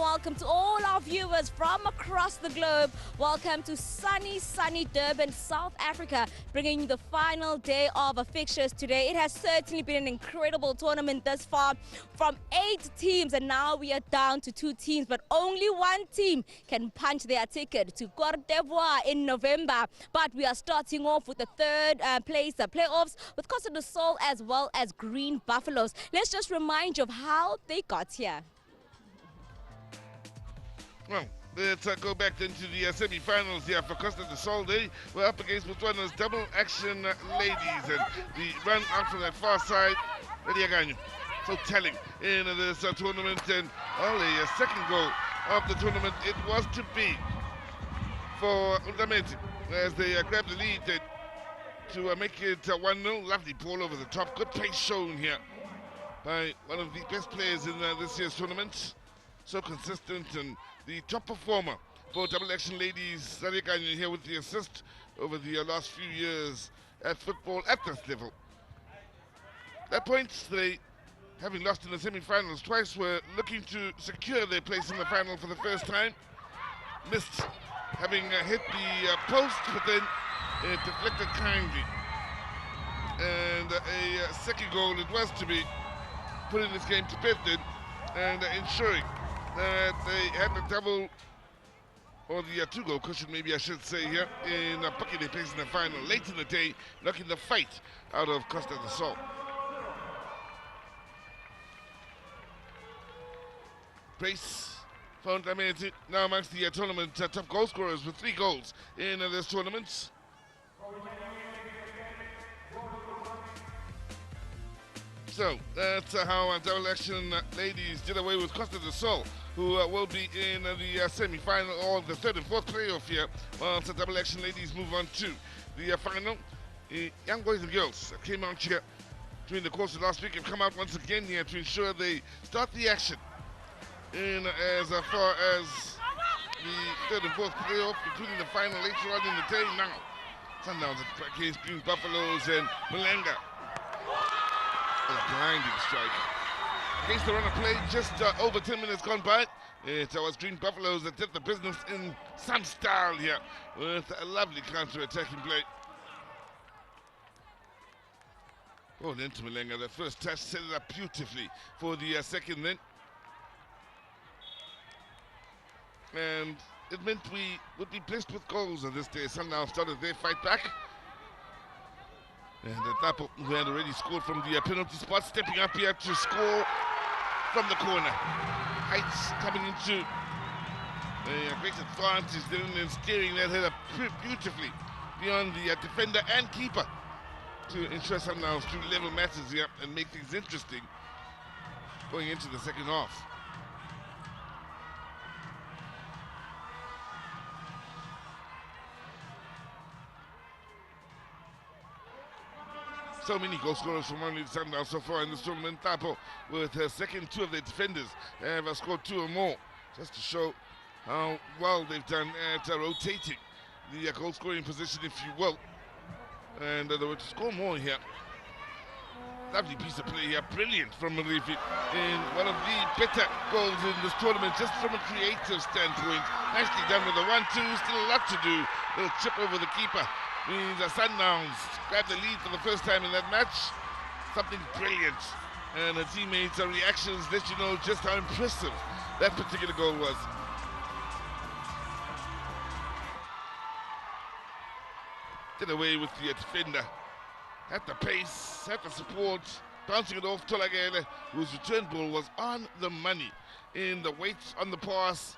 Welcome to all our viewers from across the globe. Welcome to sunny Durban, South Africa, bringing you the final day of our fixtures today. It has certainly been an incredible tournament thus far, from 8 teams, and now we are down to 2 teams, but only one team can punch their ticket to Cote d'Ivoire in November. But we are starting off with the third place, the playoffs, with Costa as well as Green Baffalos. Let's just remind you of how they got here. Well, let's go back then to the semi-finals here for Costa del Sol. They were up against Botswana's double action ladies, and the run out from that far side, so telling in this tournament, and only a second goal of the tournament it was to be for Undamenti as they grabbed the lead to make it 1-0. Lovely ball over the top, good pace shown here by one of the best players in this year's tournament. So consistent and the top performer for double action ladies, Zarikanyo here with the assist over the last few years at football at this level. At points, they, having lost in the semi-finals twice, were looking to secure their place in the final for the first time. Missed having hit the post, but then it deflected kindly. And a second goal it was to be, putting this game to bed then, and ensuring that they had the double, or the two-goal cushion, maybe I should say here, in booking their place in the final late in the day, knocking the fight out of Costa del Sol. Pace found Undamenti now amongst the tournament top goal scorers with 3 goals in this tournament. So that's how double action ladies did away with Costa del Sol, who will be in the semi-final or the third and fourth playoff here, while the double action ladies move on to the final. Young boys and girls came out here during the course of last week, have come out once again here to ensure they start the action in as far as the third and fourth playoff, including the final later on in the day. Now, Sundowns against Green Baffalos and Malenga. A blinding strike. Against the runner play, just over 10 minutes gone by. It was Green Baffalos that did the business in some style here with a lovely counter-attacking play. Going into Malenga, the first touch set it up beautifully for the second then. And it meant we would be blessed with goals on this day. Sundown started their fight back. And Tapo, who had already scored from the penalty spot, stepping up here to score from the corner. Heights coming into a great advantage then, and steering that header beautifully beyond the defender and keeper to ensure Sundowns to level matters here and make things interesting going into the second half. So many goal scorers from only Sundowns so far in this tournament. Tapo with her second, 2 of their defenders have scored 2 or more, just to show how well they've done at rotating the goal scoring position, if you will. And they were to score more here. Lovely piece of play here, brilliant from Marifi in one of the better goals in this tournament, just from a creative standpoint. Nicely done with the 1-2, still a lot to do. Little chip over the keeper means the Sundowns grab the lead for the first time in that match. Something brilliant. And the teammates' reactions let you know just how impressive that particular goal was. Did away with the defender. Had the pace, had the support, bouncing it off Tolagele, whose return ball was on the money in the weight on the pass,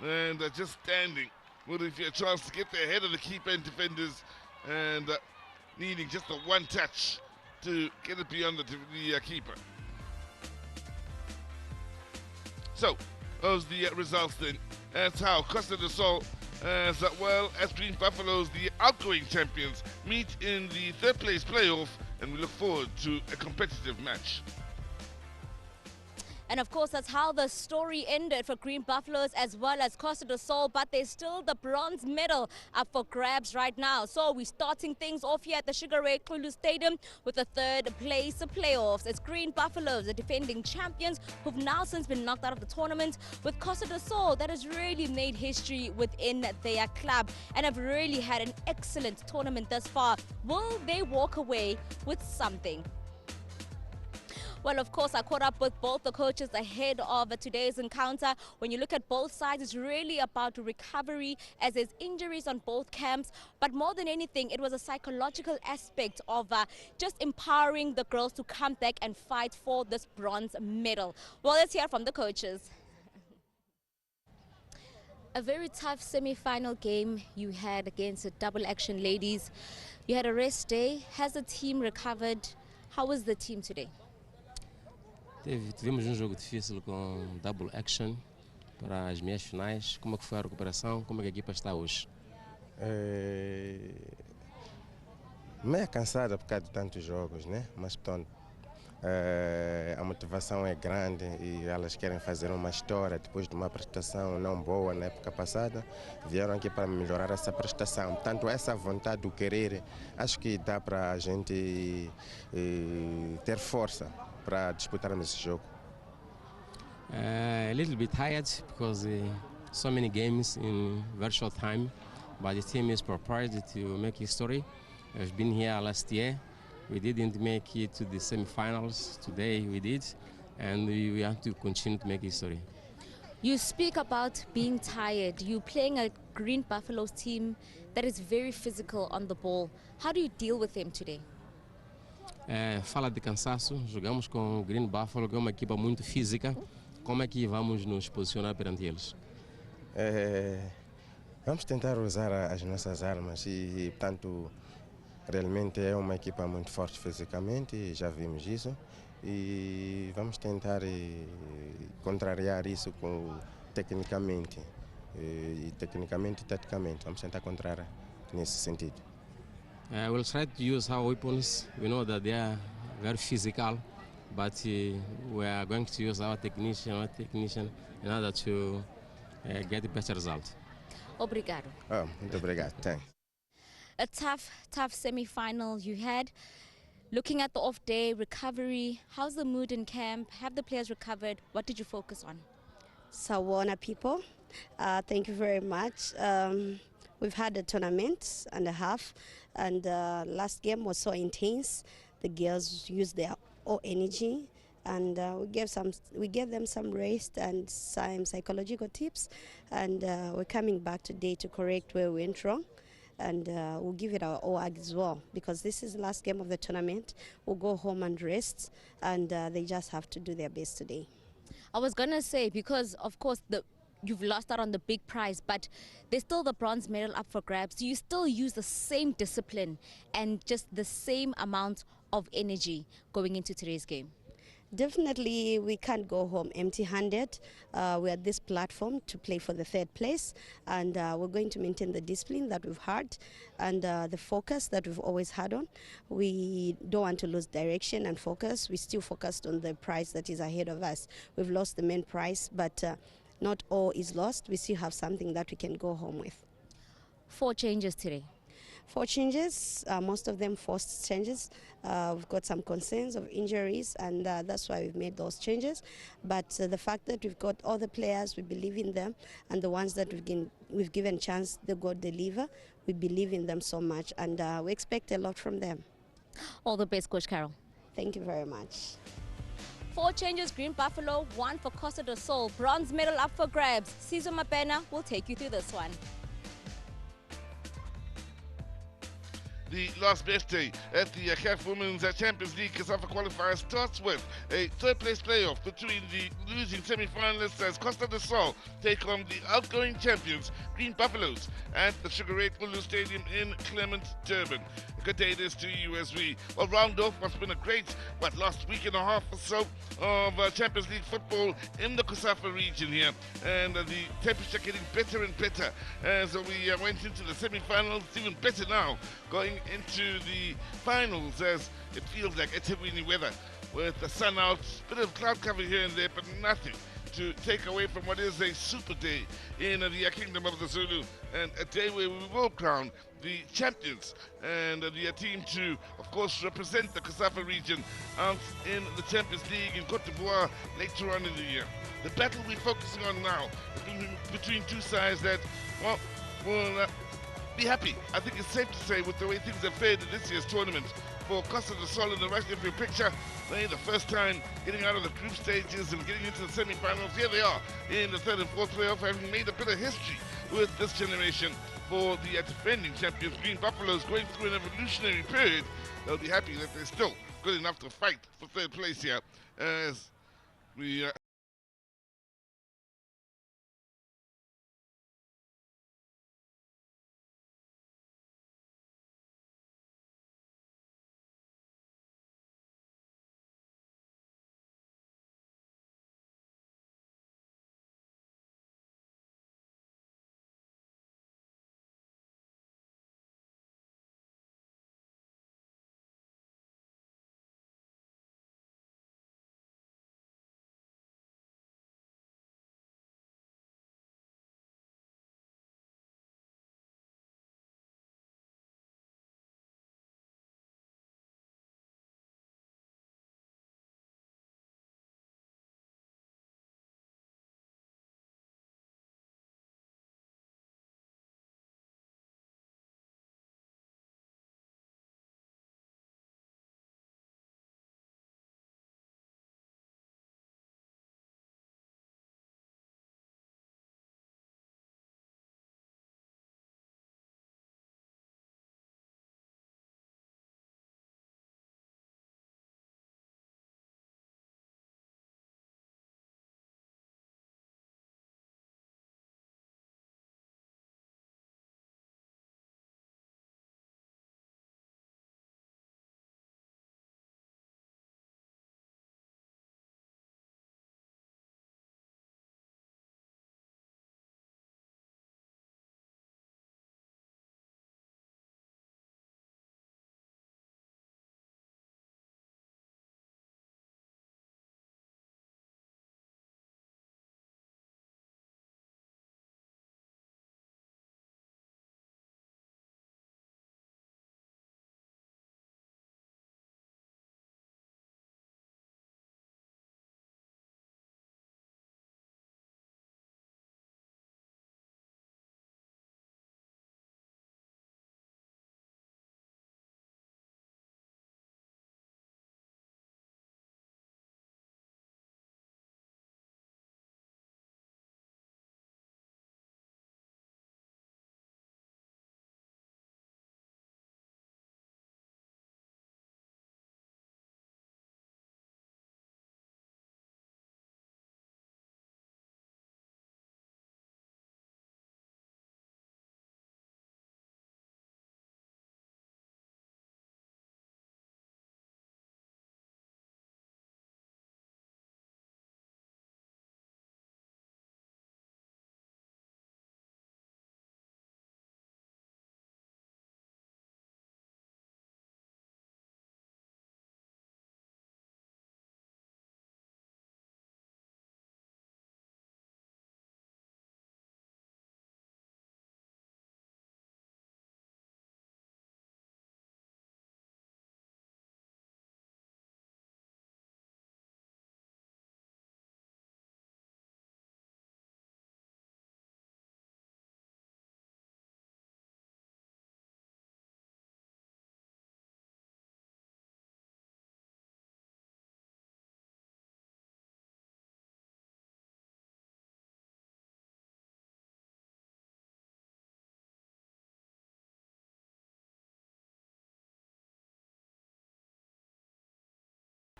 and just standing with a chance to get there ahead of the keeper and defenders, and needing just the one touch to get it beyond the keeper. So, those are the results then. That's how Costa del Sol, as well as Green Baffalos, the outgoing champions, meet in the third place playoff, and we look forward to a competitive match. And of course, that's how the story ended for Green Buffaloes as well as Costa do Sol, but there's still the bronze medal up for grabs right now. So we're starting things off here at the Sugar Ray Xulu Stadium with the third place playoffs. It's Green Buffaloes, the defending champions, who've now since been knocked out of the tournament, with Costa do Sol that has really made history within their club and have really had an excellent tournament thus far. Will they walk away with something? Well, of course, I caught up with both the coaches ahead of today's encounter. When you look at both sides, it's really about recovery as there's injuries on both camps. But more than anything, it was a psychological aspect of just empowering the girls to come back and fight for this bronze medal. Well, let's hear from the coaches. A very tough semi-final game you had against the double action ladies. You had a rest day. Has the team recovered? How was the team today? Tivemos jogo difícil com double action para as meias finais. Como é que foi a recuperação? Como é que a equipa está hoje? Meio cansada por causa de tantos jogos, né? Mas portanto, a motivação é grande e elas querem fazer uma história depois de uma prestação não boa na época passada. Vieram aqui para melhorar essa prestação. Portanto, essa vontade do querer, acho que dá para a gente ter força para disputarmos esse jogo. A little bit tired because so many games in very short time, but the team is prepared to make history. We've been here last year. We didn't make it to the semi-finals. Today we did, and we have to continue to make history. You speak about being tired. You're playing a Green Buffaloes team that is very physical on the ball. How do you deal with them today? Fala de cansaço, jogamos com o Green Buffalo, que é uma equipa muito física. Como é que vamos nos posicionar perante eles? Vamos tentar usar as nossas armas e, portanto, realmente é uma equipa muito forte fisicamente, já vimos isso. E vamos tentar contrariar isso tecnicamente. Tecnicamente e taticamente, vamos tentar contrariar nesse sentido. We'll try to use our weapons. We know that they are very physical, but we are going to use our technician in order to get a better result. Obrigado. Muito obrigado. Thanks. A tough semi-final you had. Looking at the off day, recovery, how's the mood in camp? Have the players recovered? What did you focus on? Sawona people, thank you very much. We've had a tournament and a half, and last game was so intense. The girls used their all energy, and we gave them some rest and some psychological tips, and we're coming back today to correct where we went wrong. And we'll give it our all as well, because this is the last game of the tournament. We'll go home and rest, and they just have to do their best today. I was going to say, because of course you've lost out on the big prize, but there's still the bronze medal up for grabs. Do you still use the same discipline and just the same amount of energy going into today's game? Definitely, we can't go home empty-handed. We're at this platform to play for the third place, and we're going to maintain the discipline that we've had and the focus that we've always had on. We don't want to lose direction and focus. We're still focused on the prize that is ahead of us. We've lost the main prize, but not all is lost. We still have something that we can go home with. 4 changes today. 4 changes, most of them forced changes. We've got some concerns of injuries, and that's why we've made those changes. But the fact that we've got all the players, we believe in them, and the ones that we've given chance, they go deliver. We believe in them so much, and we expect a lot from them. All the best, Coach Carol. Thank you very much. 4 changes, Green Buffalo, 1 for Costa do Sol. Bronze medal up for grabs. Sizo Mapena will take you through this one. The last best day at the CAF Women's Champions League Cosafa qualifier starts with a third-place playoff between the losing semi-finalists as Costa do Sol take on the outgoing champions Green Buffaloes at the Sugar Ray Xulu Stadium in Clement, Durban. A good day this to you as we round off what's been a great last week and a half or so of Champions League football in the Cosafa region here, and the temperature getting better and better as we went into the semi-finals. It's even better now going into the finals, as it feels like it's windy weather with the sun out, bit of cloud cover here and there, but nothing to take away from what is a super day in the Kingdom of the Zulu, and a day where we will crown the champions and the team to, of course, represent the Cosafa region out in the Champions League in Cote d'Ivoire later on in the year. The battle we're focusing on now is between two sides that, well, will be happy. I think it's safe to say, with the way things have fared in this year's tournament, for Costa del Sol in the right of your picture, they the first time getting out of the group stages and getting into the semi-finals. Here they are in the third and fourth playoff, having made a bit of history with this generation. For the defending champions, Green Baffalos, going through an evolutionary period, they'll be happy that they're still good enough to fight for third place here, as we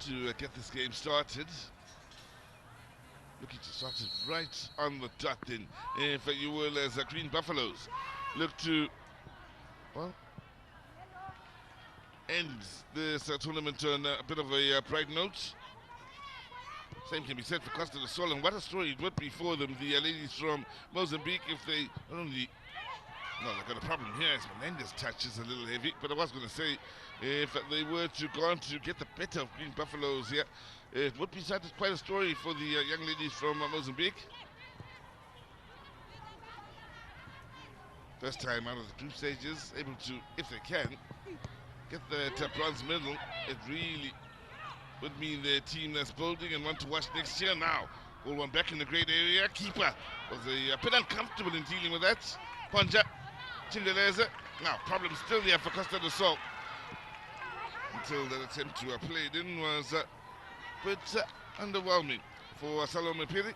to get this game started. Looking to start it right on the dot then, if you will, as Green Baffalos look to, well, end this tournament on a bit of a bright note. Same can be said for Costa del Sol, and what a story it would be for them, the ladies from Mozambique, if they not only No, they've got a problem here. As Menendez touch is a little heavy, but I was going to say, if they were to go on to get the better of Green Baffalos here, it would be quite a story for the young ladies from Mozambique. First time out of the group stages, able to, if they can, get the bronze medal. It really would mean the team that's building and want to watch next year now. All one back in the great area. Keeper was a bit uncomfortable in dealing with that. Ponja, Chingaleza. Now, problem still there for Costa do Sol. Until that attempt to play it in was a bit underwhelming for Salome Piri.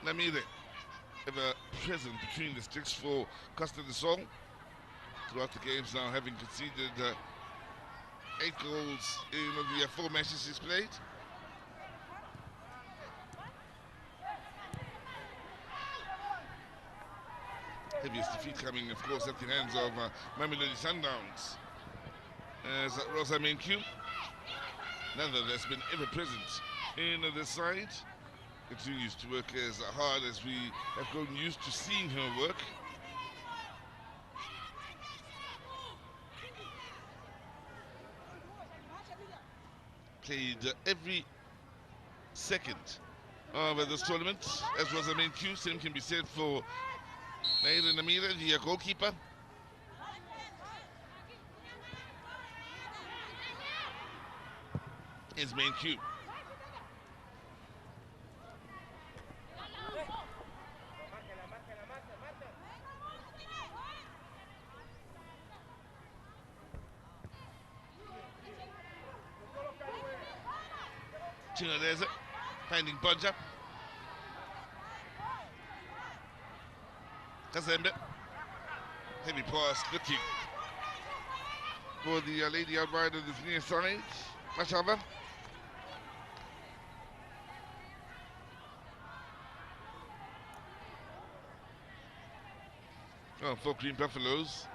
Namire, ever present between the sticks for Costa do Sol. Throughout the games now, having conceded 8 goals in the 4 matches he's played. Heaviest defeat coming, of course, at the hands of Mamelodi Sundowns. As Rosa Menku, another that's been ever present in this side, continues to work as hard as we have grown used to seeing her work. Played every second of this tournament, as was the main cue. Same can be said for Naira Namira, the goalkeeper. His main cue. There's it, finding Bodja. Kazembe. Heavy pass, looking for the lady out wide of this near side. Mashava. Oh, for Green Baffalos.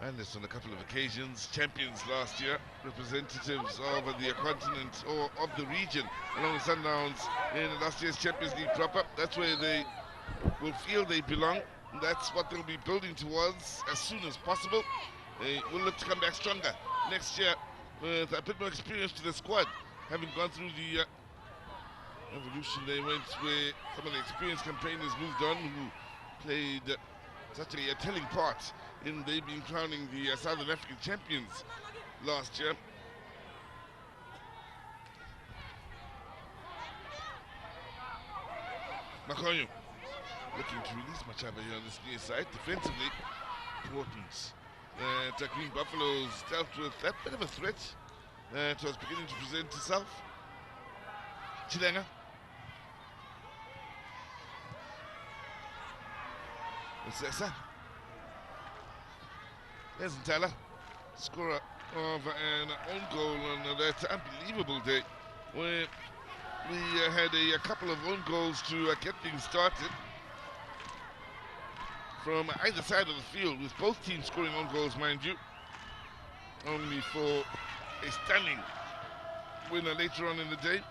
And this on a couple of occasions, champions last year, representatives of the continent or of the region, along with Sundowns in last year's Champions League proper. That's where they will feel they belong. That's what they'll be building towards as soon as possible. They will look to come back stronger next year with a bit more experience to the squad, having gone through the evolution they went where some of the experienced campaigners moved on, who played such a telling part in they being crowning the Southern African champions last year. Makonyo looking to release Machaba here on this near side. Defensively, important. Green Baffalos dealt with that bit of a threat that was beginning to present itself. Chilenga. Sessa. There's Ntala, scorer of an own goal on that unbelievable day where we had a couple of own goals to get things started from either side of the field, with both teams scoring own goals, mind you, only for a stunning winner later on in the day.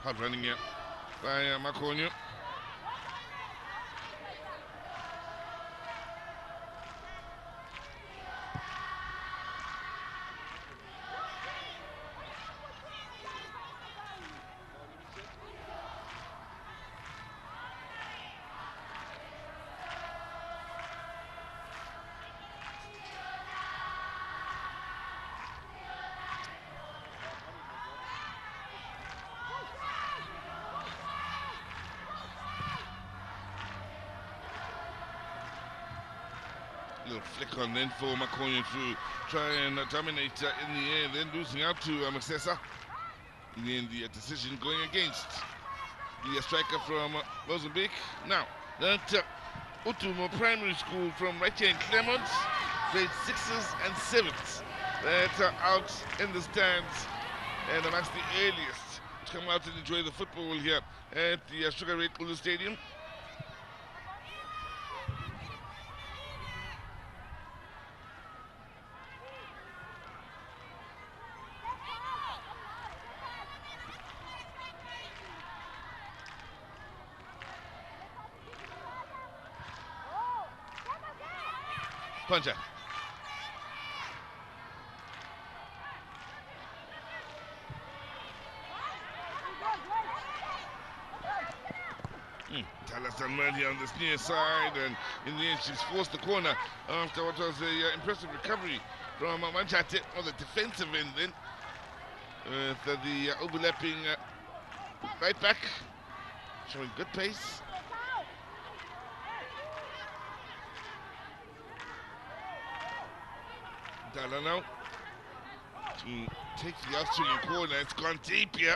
Hard running here by Makonyo. Little flick on then for Makonyo to try and dominate in the air, then losing out to Mcsessa. In the end, the decision going against the striker from Mozambique. Now, that Utumo Primary School from right here in Claremont, grade 6s and 7s, that are out in the stands and amongst the earliest to come out and enjoy the football here at the Sugar Ray Kulu Stadium. Puncher. Tala's done well here on this near side, and in the end she's forced the corner after what was a impressive recovery from Manchate on the defensive end then. With the overlapping right back, showing good pace. Tala now to take the outswinging corner. It's gone deep here.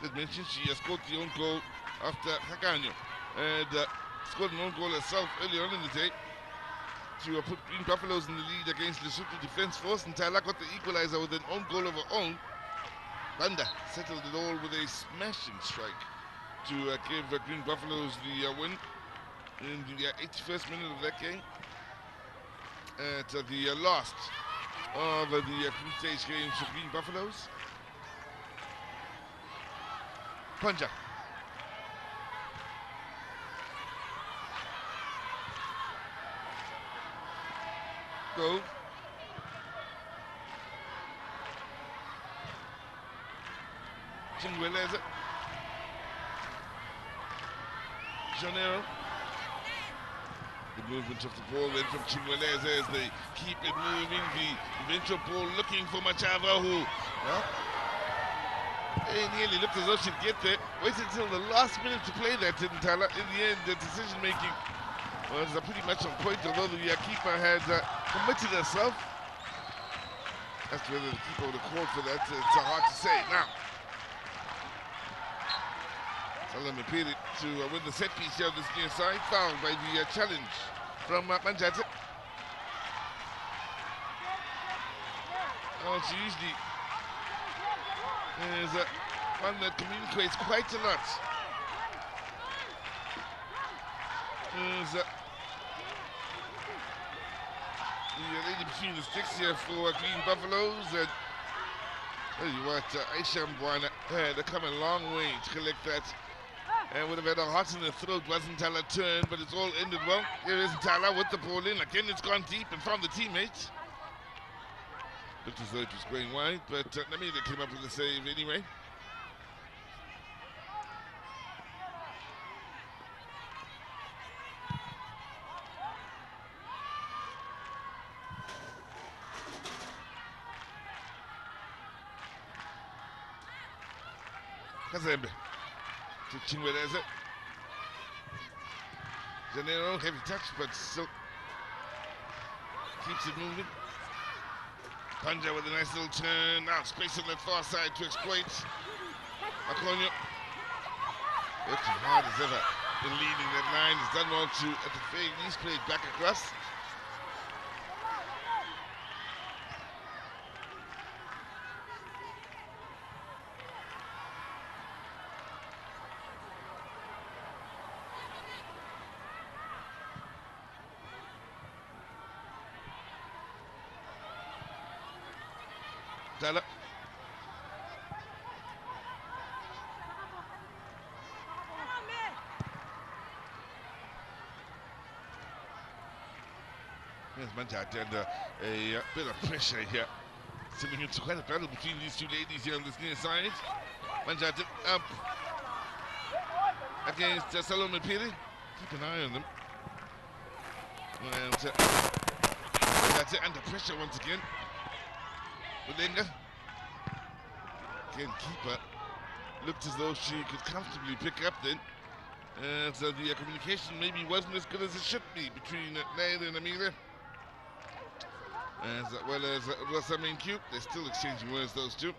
As mentioned, she has scored the own goal after Hakanyo, and scored an own goal herself earlier on in the day to put Green Baffalos in the lead against Lesotho Defence Force, and Tala got the equalizer with an own goal of her own. Banda settled it all with a smashing strike to give Green Baffalos the win in the 81st minute of that game. At the last of the group stage games for Green Baffalos. Punja. Go. Chingweleza. Janeiro. The movement of the ball then from Chingweleza as they keep it moving. The eventual ball looking for Machava, who, well, he nearly looked as though she'd get there. Waited until the last minute to play that, didn't Tala? In the end, the decision making was pretty much on point, although the keeper had committed herself. As to whether the keeper would have called for that, it's hard to say. Now, Salam appeared to win the set piece here on this near side, fouled by the challenge from Manjata. Oh, she usually is one that communicates quite a lot. Is the lady between the sticks here for Green Baffalos, and tell you what, Aisha Mbwana had come a long way to collect that, and would have had a heart in the throat wasn't Tala turn, but it's all ended well. Here is Tala with the ball in. Again, it's gone deep and found the teammates. Looked as though it was going wide, but Namida came up with the save anyway. Kazembe to Chingweleza. Janeiro, heavy touch, but still keeps it moving. Panja with a nice little turn. Now space on the far side to exploit. Akonyo working hard as ever in leading that line. He's done well to, at the very least, play it back across. Tala. Yes, Manjat under a bit of pressure here. Seeming it's quite a battle between these two ladies here on this near side. Manjat up against Salome Piri. Keep an eye on them. And that's it, under pressure once again. Ulenga. Again, keeper looked as though she could comfortably pick up then. So the communication maybe wasn't as good as it should be between Nair and Amira. As well as Rosame and Q. They're still exchanging words, those two.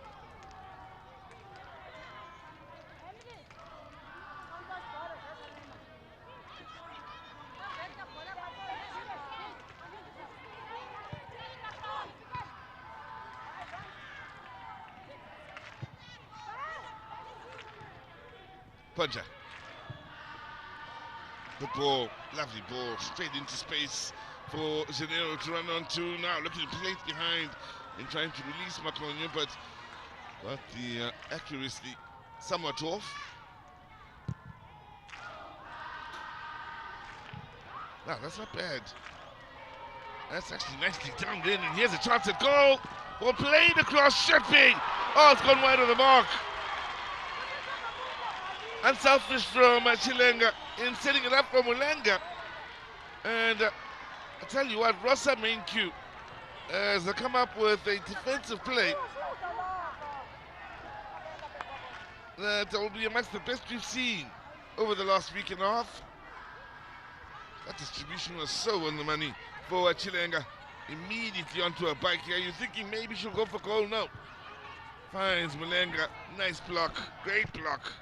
Puncher. Good ball, lovely ball, straight into space for Janeiro to run onto. Now looking to plate behind and trying to release Makonyo, but got the accuracy somewhat off. Wow, that's not bad. That's actually nicely done in, and here's a chance at goal. Well played across Sheppy. Oh, it's gone wide of the mark. Unselfish from Chilenga in setting it up for Mulenga. And I tell you what, Rossa main Q has come up with a defensive play that will be amongst the best we've seen over the last week and a half. That distribution was so on the money for Chilenga. Immediately onto a bike here. You're thinking maybe she'll go for goal. No. Finds Mulenga. Nice block. Great block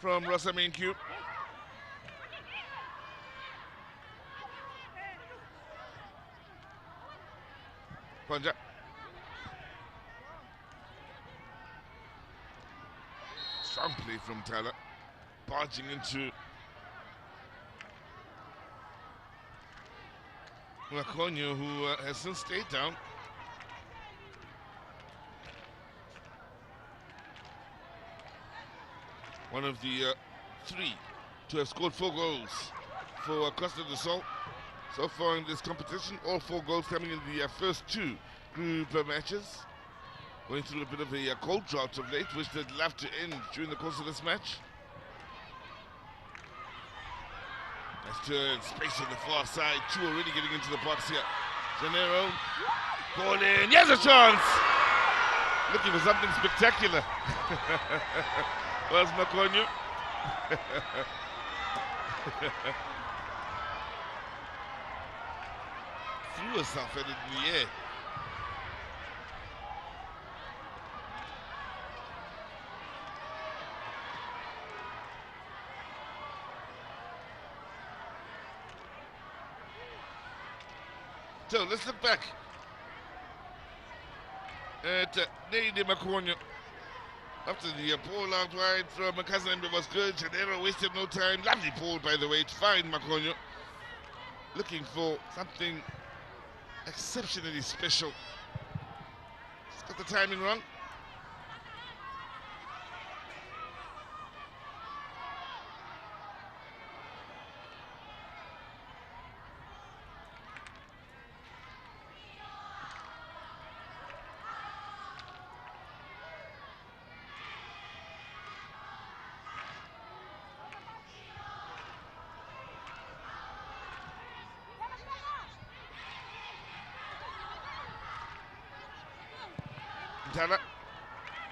from Rossa main Q. Panja. Strong play from Tyler. Barging into Makonyo, who has since stayed down. One of the three to have scored 4 goals for Costa del Sol so far in this competition. All 4 goals coming in the first 2 group matches. Going through a bit of a cold drought of late, which they'd love to end during the course of this match. Nice turn, space on the far side. 2 already getting into the box here. Janero, ball in, here's a chance! Looking for something spectacular. Where's Makonyo? Threw herself at it in the air. So let's look back at Neide Makonyo. After the ball out wide from Kazembe was good. Janero wasted no time. Lovely ball, by the way, to find Makonyo. Looking for something exceptionally special. Just got the timing wrong.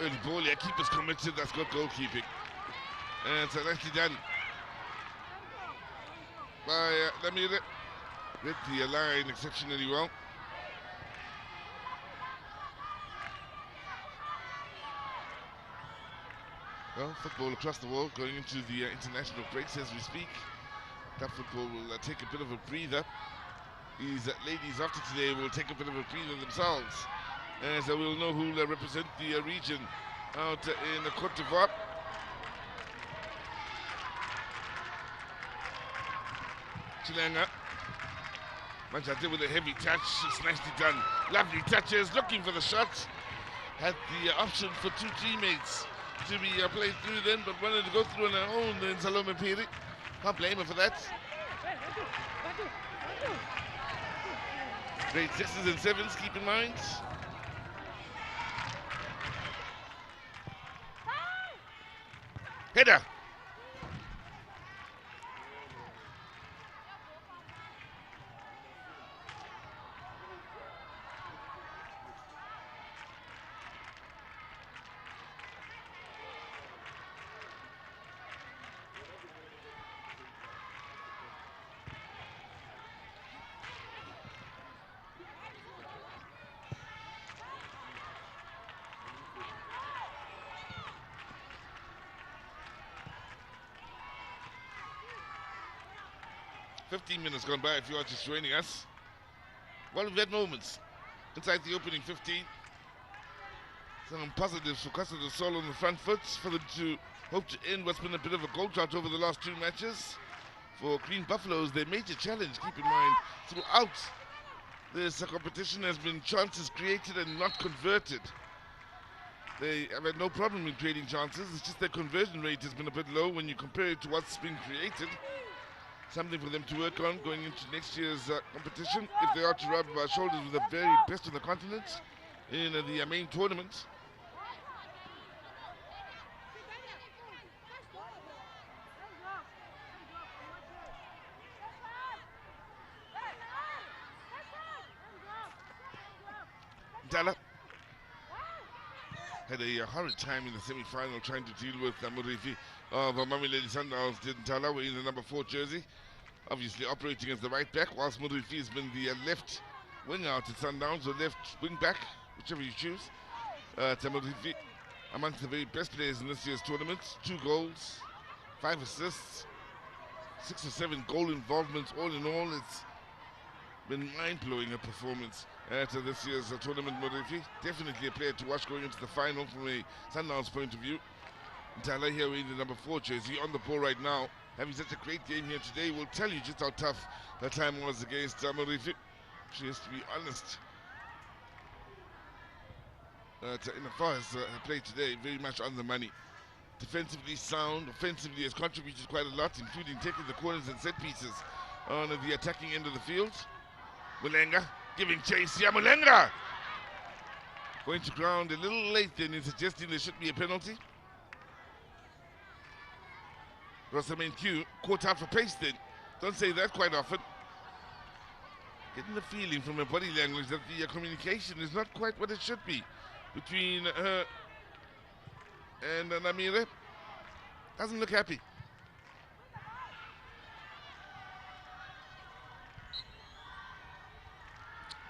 Early ball, yeah, keeper's committed, that's good goalkeeping. And so nicely done by Lamire. Read the line exceptionally well. Well, football across the world going into the international breaks as we speak. Club football will take a bit of a breather. These ladies after today will take a bit of a breather themselves, as we'll know who will represent the region out in Cote d'Ivoire. Chilenga. Manchate with a heavy touch. It's nicely done. Lovely touches. Looking for the shot. Had the option for 2 teammates to be played through then, but wanted to go through on her own in Salome Piri. Can't blame her for that. Grade 6s and 7s, keep in mind. Header. "15 minutes gone by if you are just joining us. Well, we've had moments inside the opening 15. Some positives for Costa del Sol on the front foot for them to hope to end what's been a bit of a goal drought over the last 2 matches. For Green Baffalos, their major challenge, keep in mind, throughout this competition has been chances created and not converted. They have had no problem in creating chances, it's just their conversion rate has been a bit low when you compare it to what's been created. something for them to work on going into next year's competition if they are to rub shoulders with the very best of the continent in the main tournament. Dala had a horrid time in the semi-final trying to deal with Murifi of Mamelodi Sundowns. Dala wearing the number 4 jersey, obviously operating as the right back, whilst Murifi has been the left wing out at Sundowns, or left wing back, whichever you choose. Murifi, amongst the very best players in this year's tournament, 2 goals, 5 assists, 6 or 7 goal involvements. All in all, it's been mind-blowing a performance at this year's tournament. Murifi, definitely a player to watch going into the final from a Sundowns point of view. Tala here wearing the number 4 jersey, on the ball right now, having such a great game here today, will tell you just how tough that time was against Murifi. She has to be honest. In as far as her play today, very much on the money. Defensively sound, offensively has contributed quite a lot, including taking the corners and set pieces on the attacking end of the field. Mulenga giving chase. Yeah, Mulenga going to ground a little late then in suggesting there should be a penalty. Rosamond Q caught out for pace then. Don't say that quite often. Getting the feeling from her body language that the communication is not quite what it should be between her and Namire. Doesn't look happy.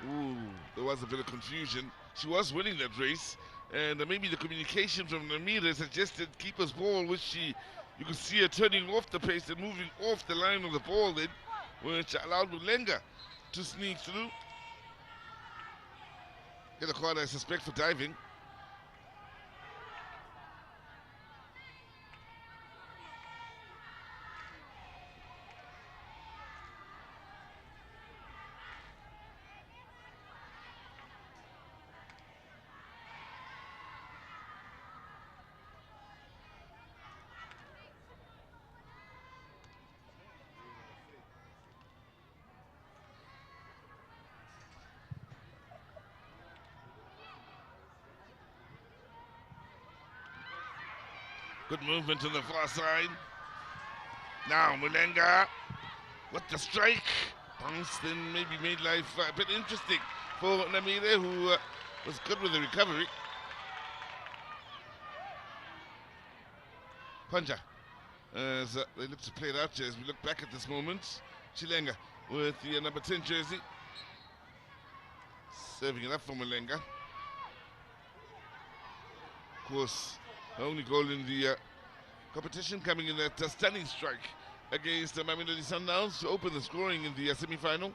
Ooh, there was a bit of confusion. She was winning that race, and maybe the communication from Namira suggested keeper's ball, which you could see her turning off the pace and moving off the line of the ball then, which allowed Mulenga to sneak through. Get a card, I suspect, for diving. Good movement on the far side. Now Mulenga with the strike. Bounce then maybe made life a bit interesting for Namire, who was good with the recovery. Panja, as they look to play it out as we look back at this moment. Chilenga with the number 10 jersey. Serving it up for Mulenga. Of course, only goal in the competition coming in that stunning strike against Mamelodi Sundowns to open the scoring in the semi-final.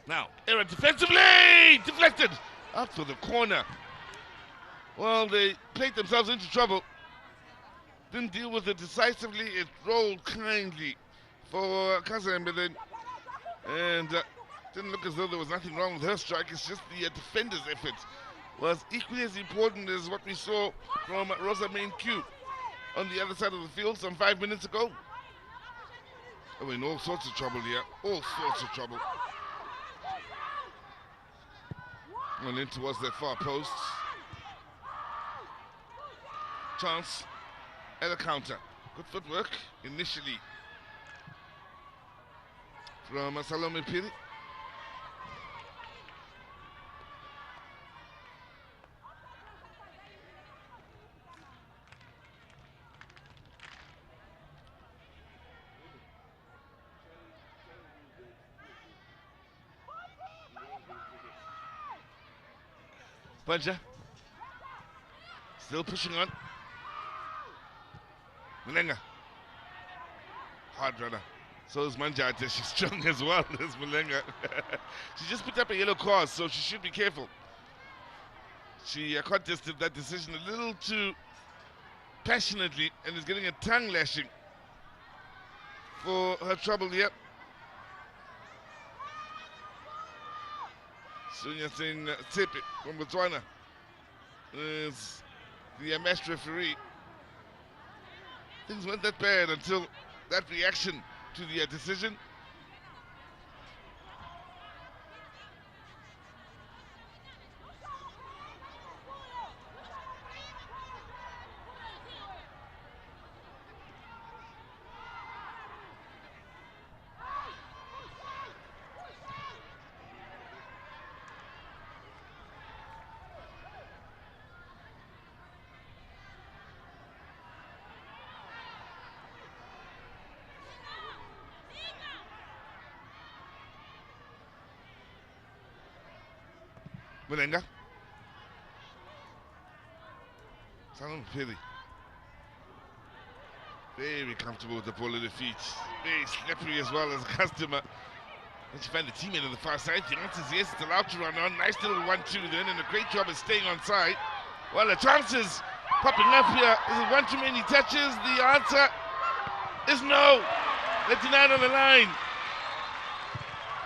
Now, error defensively! Deflected! Out for the corner. Well, they played themselves into trouble. Didn't deal with it decisively. It rolled kindly for Kazembe then. And didn't look as though there was nothing wrong with her strike. It's just the defender's effort was equally as important as what we saw from Rosamond Q on the other side of the field some 5 minutes ago. We're in all sorts of trouble here. All sorts of trouble. And in towards that far post. Chance at a counter. Good footwork initially from Salome Piri. Panja still pushing on. Mulenga, hard runner. So is Manjata. She's strong as well as Mulenga. She just picked up a yellow card, so she should be careful. She contested that decision a little too passionately and is getting a tongue lashing for her trouble here. Sunya Singh Tipi from Botswana is the match referee. Things weren't that bad until that reaction to the decision. Mulenga. Salom Pili. Very comfortable with the ball at the feet. Very slippery as well as a customer. Once you find the teammate on the far side, the answer is yes, it's allowed to run on. Nice little 1-2 then, and a great job of staying on side. Well, the chances popping up here. Is it one too many touches? The answer is no. 99 on the line.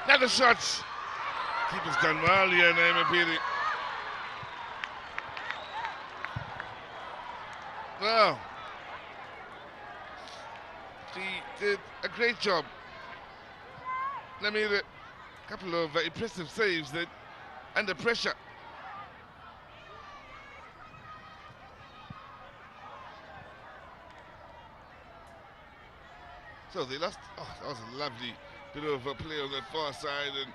Another shot. Keeper's done well here, Naima Pili. Well, she did a great job. I mean, a couple of impressive saves that under pressure. So they lost. Oh, that was a lovely bit of a play on that far side, and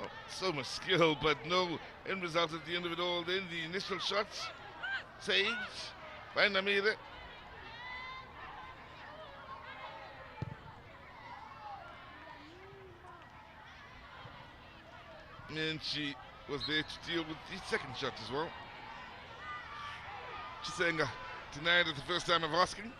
oh, so much skill, but no end result at the end of it all. Then the initial shots saved by Namire. And she was there to deal with the second shot as well. She's saying denied it the first time of asking.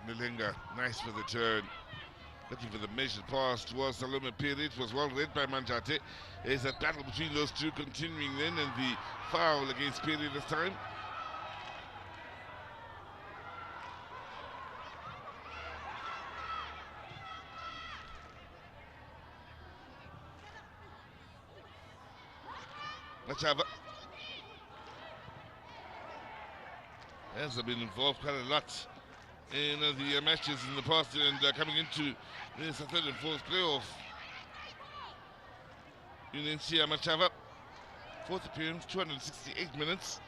Milinga, nice for the turn. Looking for the measured pass towards Salome Piri. It was well read by Manjate. There's a battle between those two continuing then, and the foul against Piri this time. Machava has been involved quite a lot in the matches in the past, and coming into this third and fourth playoff. Unencia Machava, fourth appearance, 268 minutes.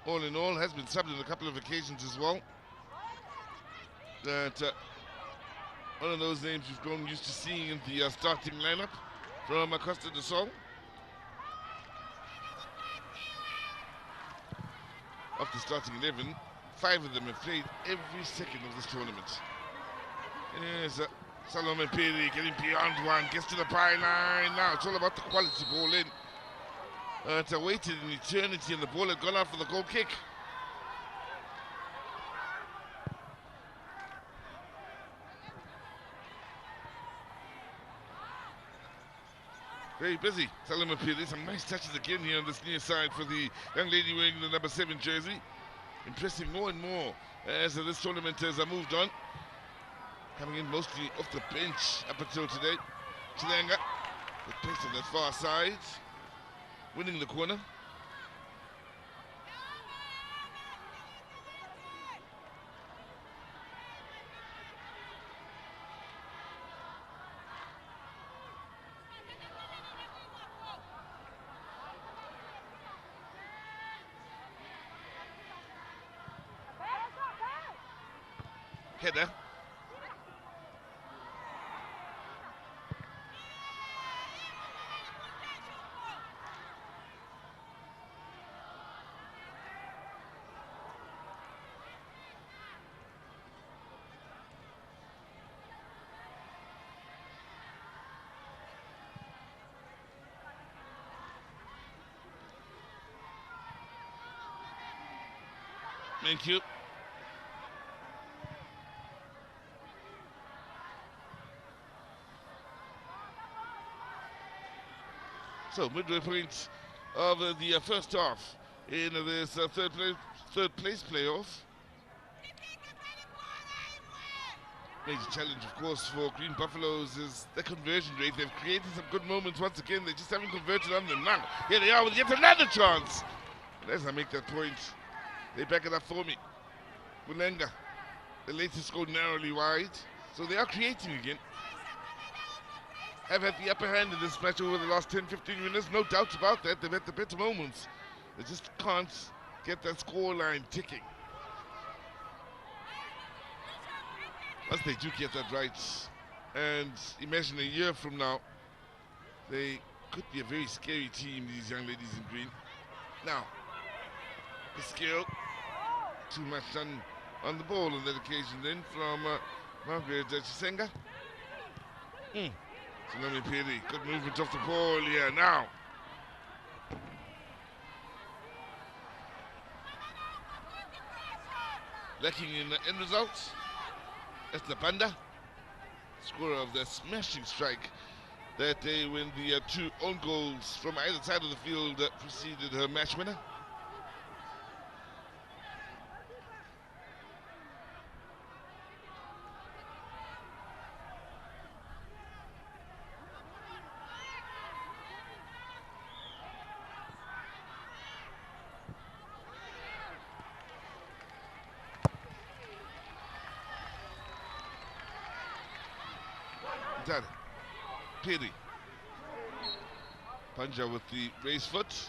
All in all, has been subbed on a couple of occasions as well. That one of those names we've grown used to seeing in the starting lineup from Costa do Sol. Of the starting 11, 5 of them have played every second of this tournament. Yes, Salome Piri getting beyond one, gets to the byline. Now it's all about the quality ball in. It's awaited an eternity, and the ball had gone out for the goal kick. Very busy, Salome Piri. Some nice touches again here on this near side for the young lady wearing the number 7 jersey. Impressing more and more as this tournament has moved on. Coming in mostly off the bench up until today. Chilanga with pace on that far side, winning the corner. Header. Thank you. So midway point of the first half in this third place playoff. Major challenge, of course, for Green Baffalos is the conversion rate. They've created some good moments once again. They just haven't converted on them now. Here they are with yet another chance. And as I make that point, they back it up for me. Mulenga, the latest goal narrowly wide. So they are creating again. Have had the upper hand in this match over the last 10-15 minutes. No doubt about that. They've had the better moments. They just can't get that scoreline ticking. Once they do get that right, and imagine a year from now, they could be a very scary team, these young ladies in green. Now, the skill, too much done on the ball on that occasion then from Margaret Chisenga. Tsunami Piri, good movement off the ball here now. Lacking in the end result. That's the Banda, scorer of the smashing strike that day when the two own goals from either side of the field preceded her match winner. Piri. Panja with the raised foot.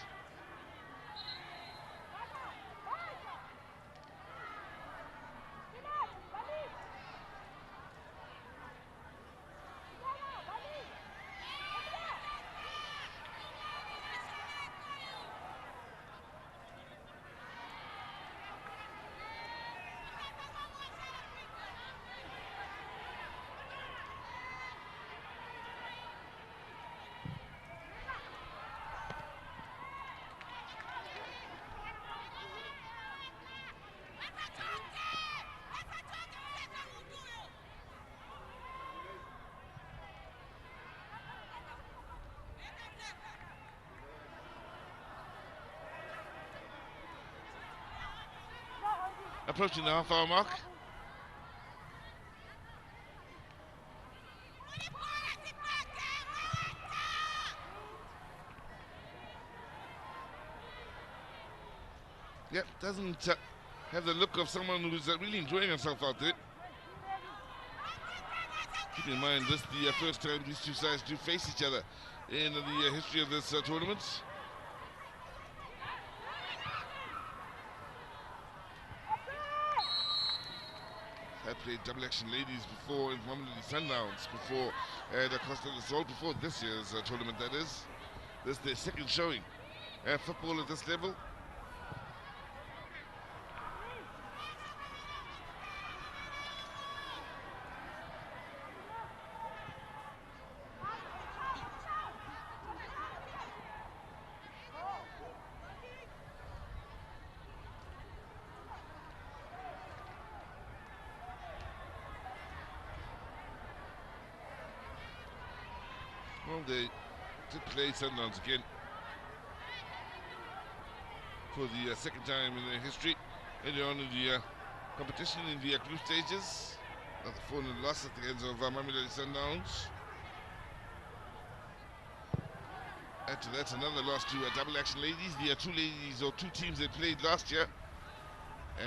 Approaching the half-hour mark. Yep, doesn't have the look of someone who's really enjoying himself out there. Keep in mind, this is the first time these two sides do face each other in the history of this tournament. Had played double action ladies before in Mamelodi Sundowns, before the Costa before this year's tournament, that is. This is their second showing at football at this level. Well, they did play Sundowns again for the second time in their history. Earlier on in the competition in the group stages. Another 4-0 loss at the hands of Mamelodi Sundowns. Add to that another loss to double action ladies. The two teams they played last year,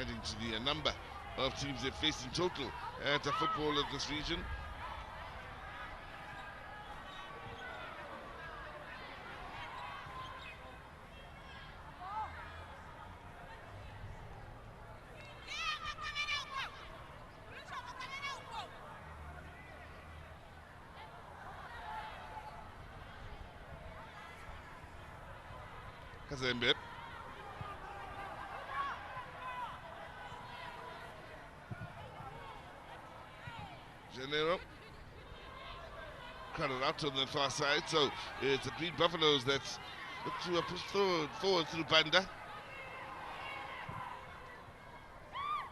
adding to the number of teams they faced in total at football of this region. Kazembe. Janeiro. Cut it out on the far side, so it's the Green Baffalos that look to push forward through Banda.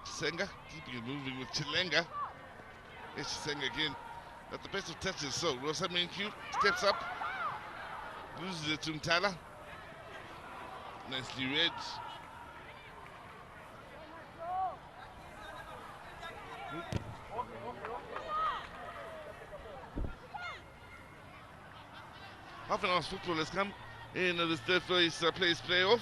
Senga keeping it moving with Chilenga. It's Senga again. At the best of touches, so Rosa Menkyu steps up. Loses it to Mtala. Nicely read. Half an hour's football has come in this third place playoff.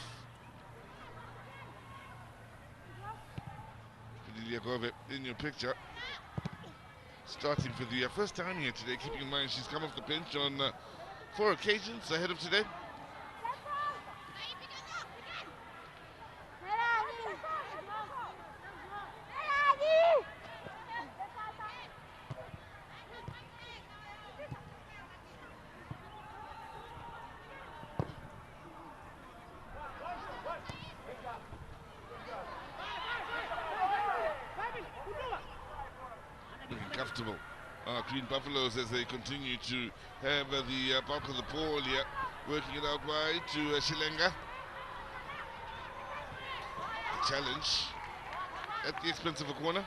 In your picture. Starting for the first time here today, keeping in mind she's come off the bench on 4 occasions ahead of today. Comfortable. Green Baffalos as they continue to have the bulk of the ball here, working it out wide to Shilenga. The challenge at the expense of a corner.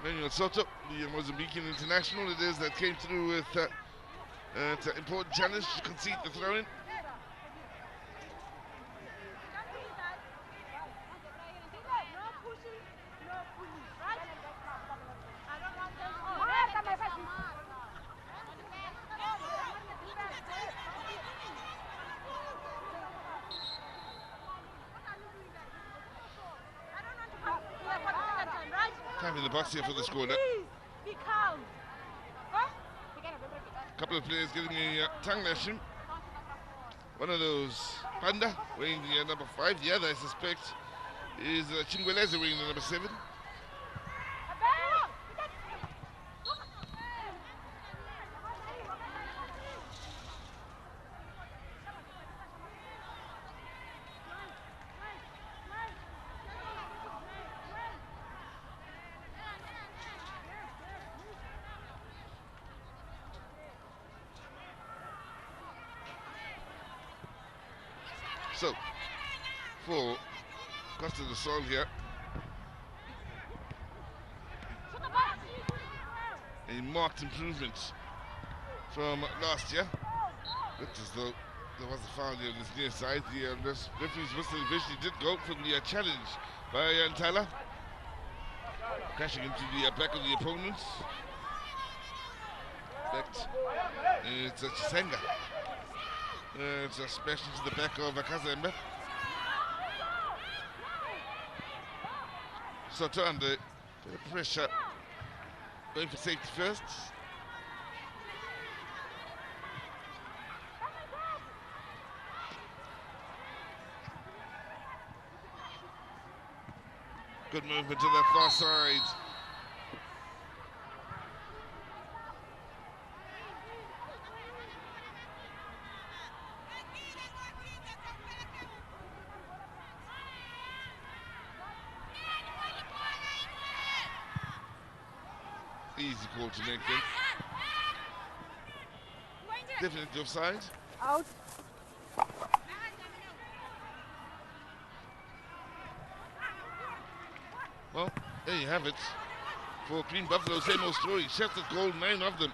Manuel Soto, the Mozambican international, it is that came through with an important challenge to concede the throw-in. Time in the box here for the score now. Couple of players getting a tongue lashing. One of those Panda wearing the number 5. The other, I suspect, is Chingweleza wearing the number 7. So, for Costa del Sol here, a marked improvement from last year. Looked as though there was a foul here on this near side. The referee's whistle eventually did go for the challenge by Ntala, crashing into the back of the opponents. In fact, it's Chisenga. It's a smash into the back of Kazembe. Soto under pressure, going for safety first. Good movement to the far side. Easy call to make then. Definitely offside. Out. Well, there you have it. For Green Buffalo, same old story. Shots at goal, 9 of them.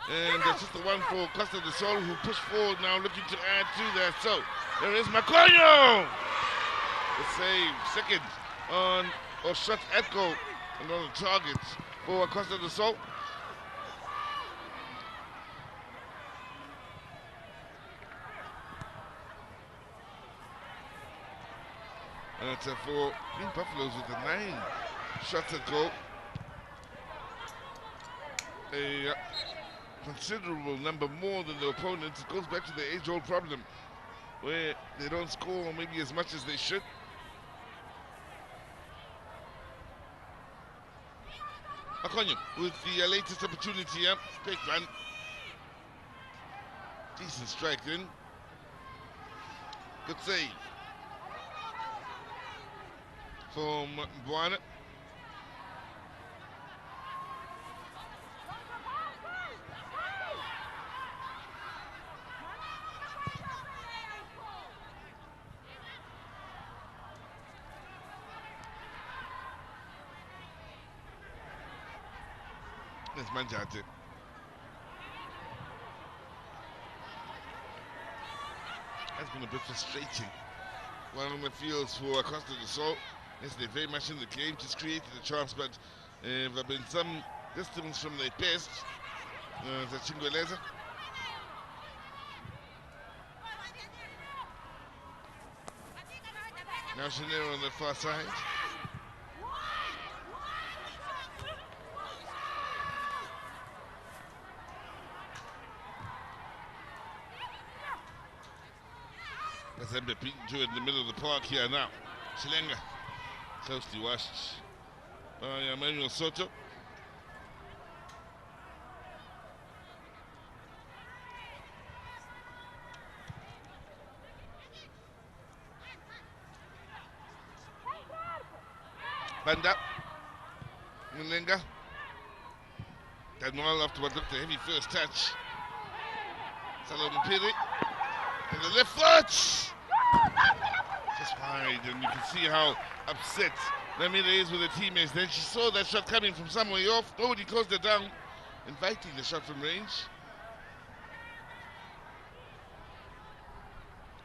And that's just the one for Costa del Sol, who pushed forward now, looking to add to that. So, there is Maconio! The save, second on, or shot at goal. Another target for Costa del Sol. And it's for Green Buffaloes with a 9 shots at goal. A considerable number more than the opponents. It goes back to the age-old problem where they don't score maybe as much as they should. Makonyo with the latest opportunity here. Big run. Decent strike in. Good save from Mbwana. That's Manjate. That's been a bit frustrating. One on the fields for Costa del Sol. Yes, they're very much in the game, just created a chance, but there have been some distance from their best. The Chingoleza. Now Chanel on the far side. That's Embe Pinto in the middle of the park here now. Chilenga. Closely watched by Emmanuel Soto. Banda. Mulenga. Daniel afterward looked a heavy first touch. Salomon Piri. And the left foot! Just wide, and you can see how upset Namira is with the teammates. Then she saw that shot coming from somewhere off. Nobody closed it down, inviting the shot from range.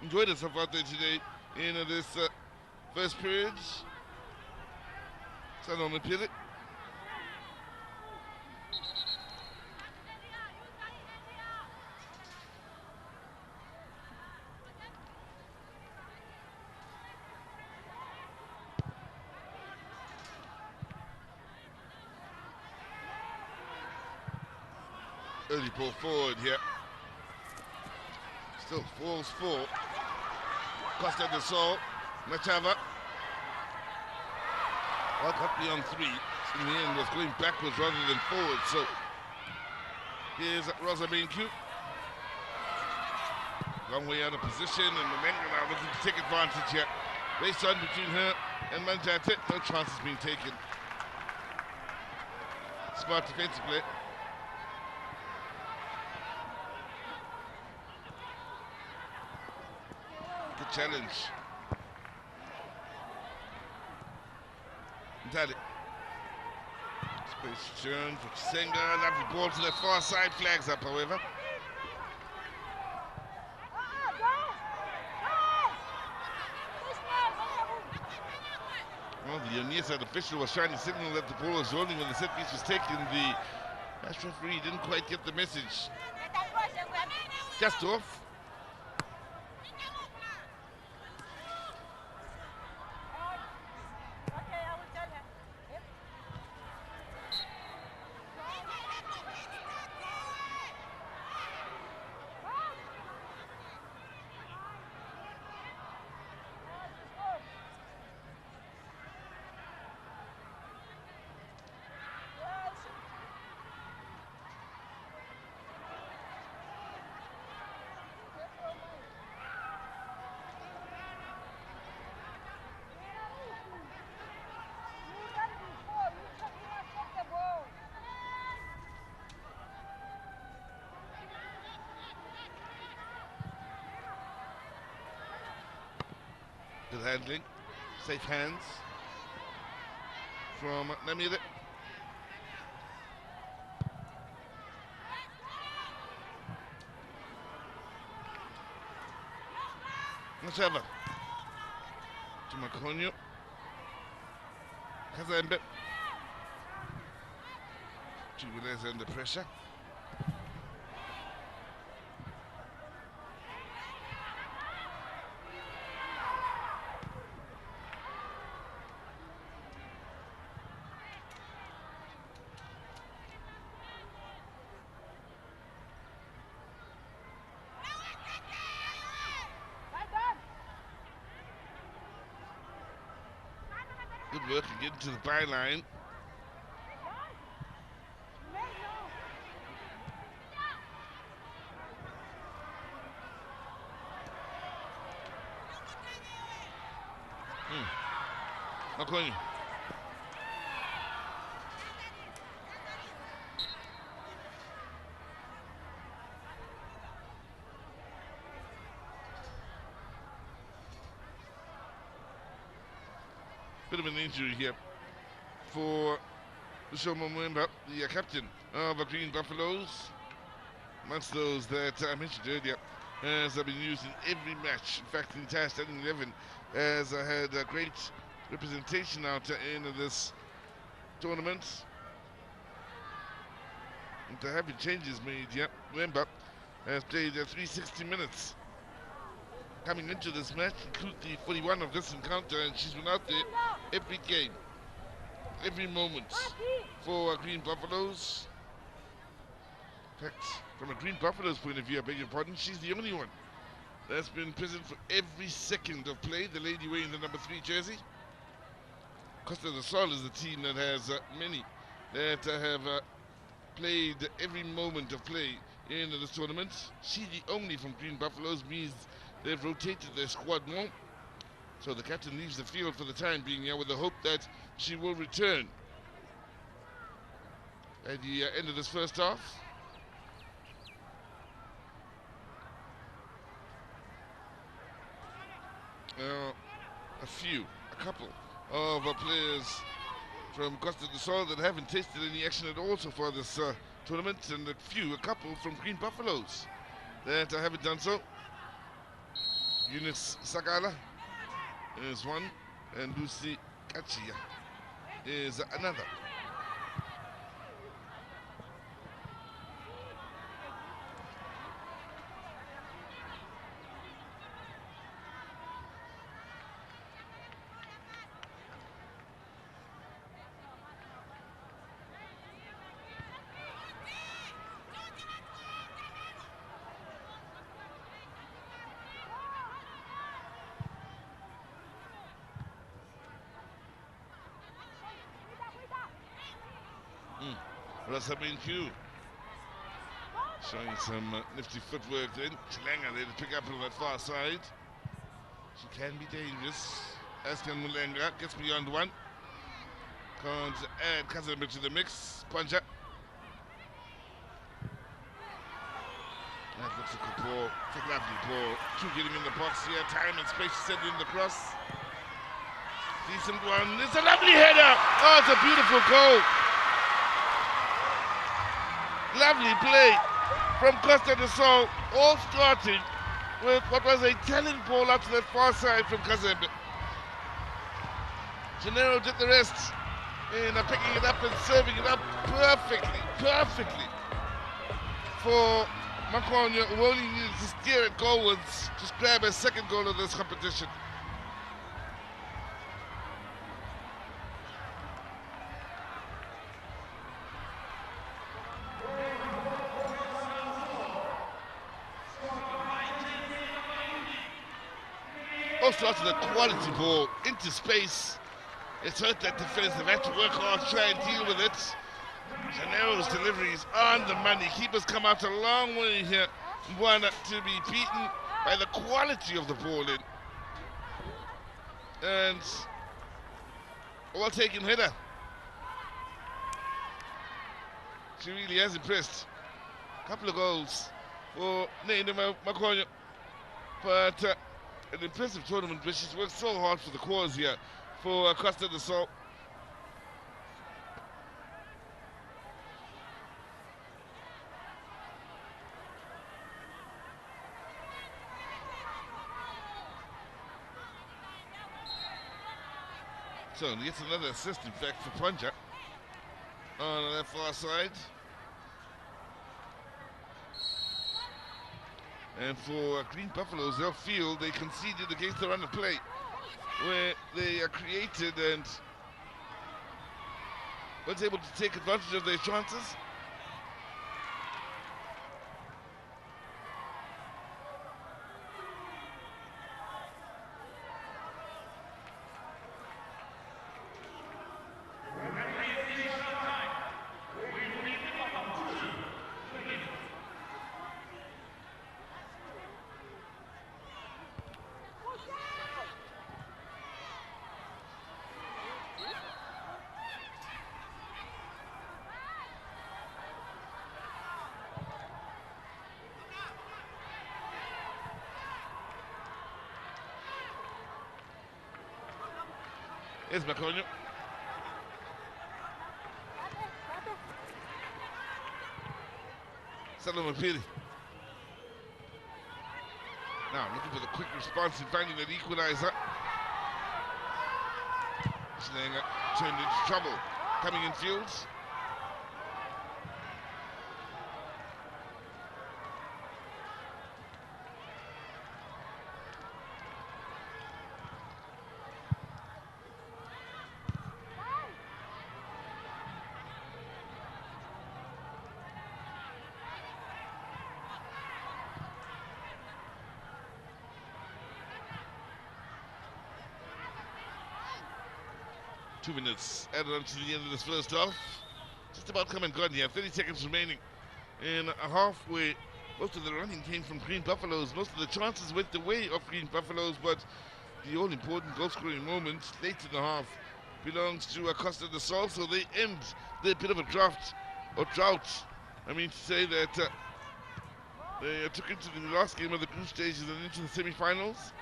Enjoyed herself out there today in this first period. Salomon Piri. Early ball forward here. Still falls for Costa del Sol. Machava. Well, got beyond three. In the end, was going backwards rather than forward. So here's Rosa Benku. Long way out of position, and Mamenga now looking to take advantage here. Race on between her and Manjate. No chances being taken. Smart defensive play. Good challenge. Ndali. Space turn for Chisenga. Lovely ball to the far side. Flags up, however. Well, the near side official was trying to signal that the ball was rolling when the set piece was taken. The match referee didn't quite get the message. Just off. Good handling, safe hands from Namire. Cosafa to Maconio. Kazembe. Jubilez under pressure. Good work and getting to the byline. Maconio. Bit of an injury here for Lushoma Mwemba, the captain of the Green Baffalos, amongst those that I mentioned earlier, has been used in every match. In fact, the entire starting 11 has had a great representation out in this tournament. And there have been changes made, yeah. Mwemba has played 360 minutes coming into this match, include the 41 of this encounter, and she's been out there every game, every moment for Green Baffalos. In fact, from a Green Baffalos point of view, I beg your pardon, she's the only one that's been present for every second of play, the lady wearing the number 3 jersey. Costa del Sol is the team that has many that have played every moment of play in this tournament. She's the only from Green Baffalos, means they've rotated their squad more. So the captain leaves the field for the time being here with the hope that she will return at the end of this first half. A couple of players from Costa del Sol that haven't tasted any action at all so far this tournament, and a couple from Green Baffalos that haven't done so. Eunice Sagala is one, and Lucy Kachia is another. Rosamund Q showing some nifty footwork then. Chilanga there to pick up on that far side. She can be dangerous. Askan Mulenga gets beyond one. Can't add Kazembe to the mix. Punja. That looks like a ball. It's a lovely ball. Q getting in the box here. Time and space to send in the cross. Decent one. It's a lovely header. Oh, it's a beautiful goal. Lovely play from Costa del Sol, all starting with what was a telling ball out to the far side from Kazembe. Gennaro did the rest in picking it up and serving it up perfectly for Makonya, who only needed to steer it goalwards, just grab a second goal of this competition. Started a quality ball into space. It's hurt that defense. They've had to work hard to try and deal with it. Gennaro's deliveries on the money. Keepers come out a long way here. One to be beaten by the quality of the ball in. And well taken header. She really has impressed. A couple of goals for Naina Makonya. But an impressive tournament, but she's worked so hard for the cause here for Costa del Sol. So he gets another assist, in fact, for Punja on that far side. And for Green Baffalos, they'll feel they conceded against the run of play, where they are created and was able to take advantage of their chances. Here's Makonyo. Salomon Piri. Now looking for the quick response and finding that equalizer. Slinger turned into trouble. Coming in fields. Two minutes added on to the end of this first half. Just about come and gone here. 30 seconds remaining in a half where most of the running came from Green Baffalos. Most of the chances went the way of Green Baffalos, but the all-important goal-scoring moments late in the half belongs to Costa de Sol, so they end their bit of a drought. I mean to say that they took into the last game of the group stages and into the semi-finals.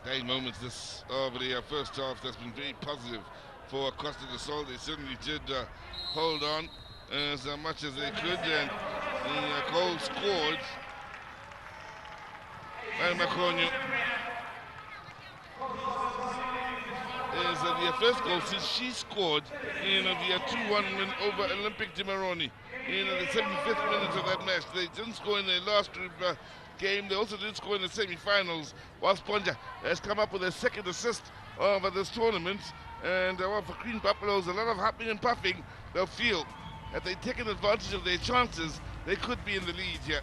Dying moments this of the first half that's been very positive for Costa del Sol. They certainly did hold on as much as they could, and the goal scored by Maconio is the first goal since she scored in the 2-1 win over Olympic de Maroni in the 75th minute of that match. They didn't score in their last game. They also didn't score in the semi-finals, while Sponja has come up with a second assist of this tournament. And well, for Green Baffalos, a lot of huffing and puffing. They'll feel that they've taken advantage of their chances. They could be in the lead here.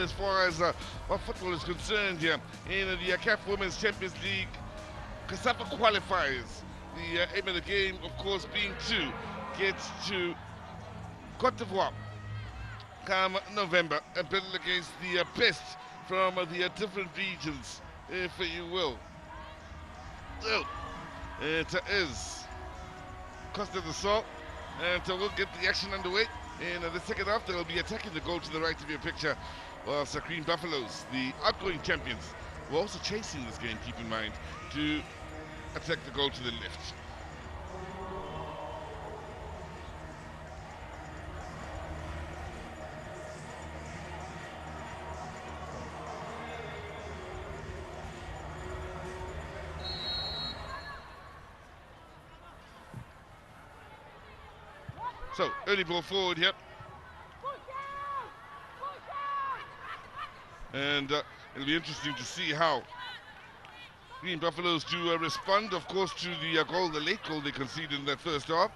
as far as what football is concerned here in the CAF Women's Champions League. Cosafa qualifies. The aim of the game, of course, being to get to Cote d'Ivoire come November and battle against the best from the different regions, if you will. So, it is Costa del Sol, and we'll get the action underway. In the second half, they'll be attacking the goal to the right of your picture, whilst Green Baffalos, the outgoing champions, were also chasing this game, keep in mind, to attack the goal to the left. So, early ball forward here. And it'll be interesting to see how Green Baffalos do respond, of course, to the goal, the late goal they conceded in that first half.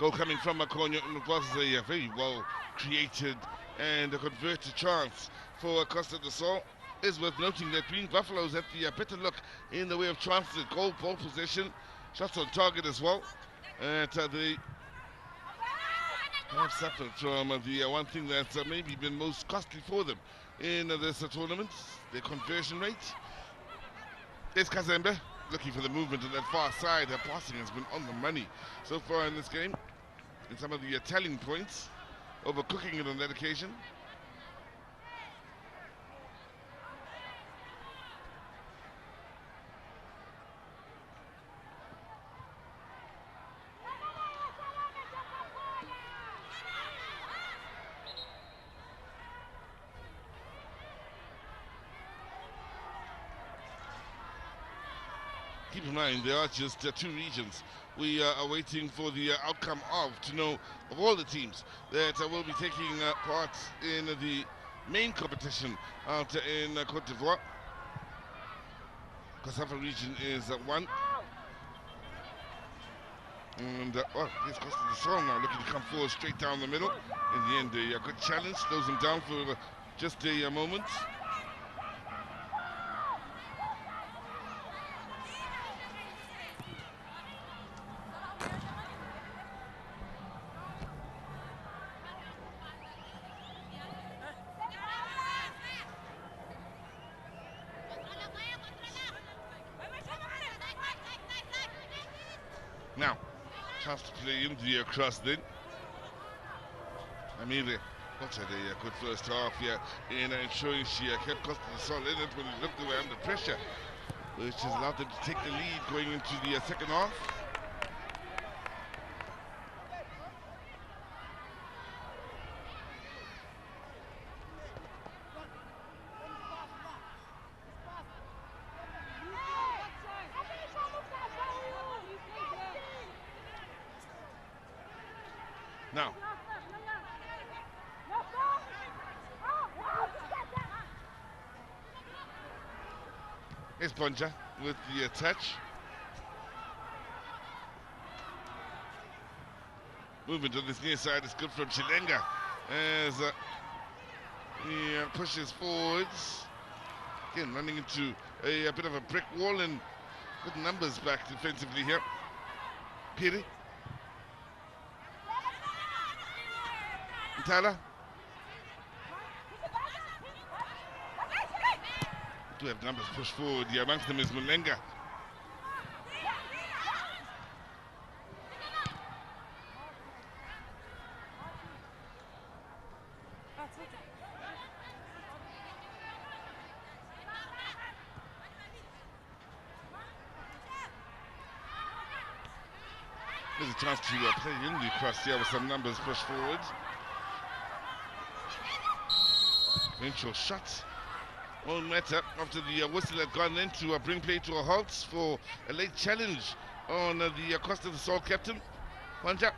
Goal coming from Makonyo, and it was a very well created and a converted chance for Costa del Sol. Is worth noting that Green Baffalos had the better look in the way of chances, goal, ball possession, shots on target as well. And they have suffered from the one thing that's maybe been most costly for them in this tournament, their conversion rate. There's Kazembe looking for the movement on that far side. Her passing has been on the money so far in this game. And some of the telling points, overcooking it on that occasion. Keep in mind, there are just two regions we are waiting for the outcome of, to know of all the teams that will be taking part in the main competition out in Cote d'Ivoire. Cosafa region is one. And, here's Costa del Sol now looking to come forward straight down the middle. In the end, a good challenge, slows him down for just a moment. Now, chance to play in the cross then. I mean, what's had a good first half here in ensuring she kept Costa del Sol in it when he looked away under pressure, which has allowed them to take the lead going into the second half. Now, here's Bonja with the touch. Movement on this near side is good from Chilenga as he pushes forwards. Again, running into a bit of a brick wall and good numbers back defensively here. Piri. Tyler. Do have numbers pushed forward. Yeah, amongst them is Mulenga. There's a chance to play in the cross here with some numbers pushed forward. Eventual shot won't matter after the whistle had gone in to bring play to a halt for a late challenge on the Costa del Sol captain, Wanja.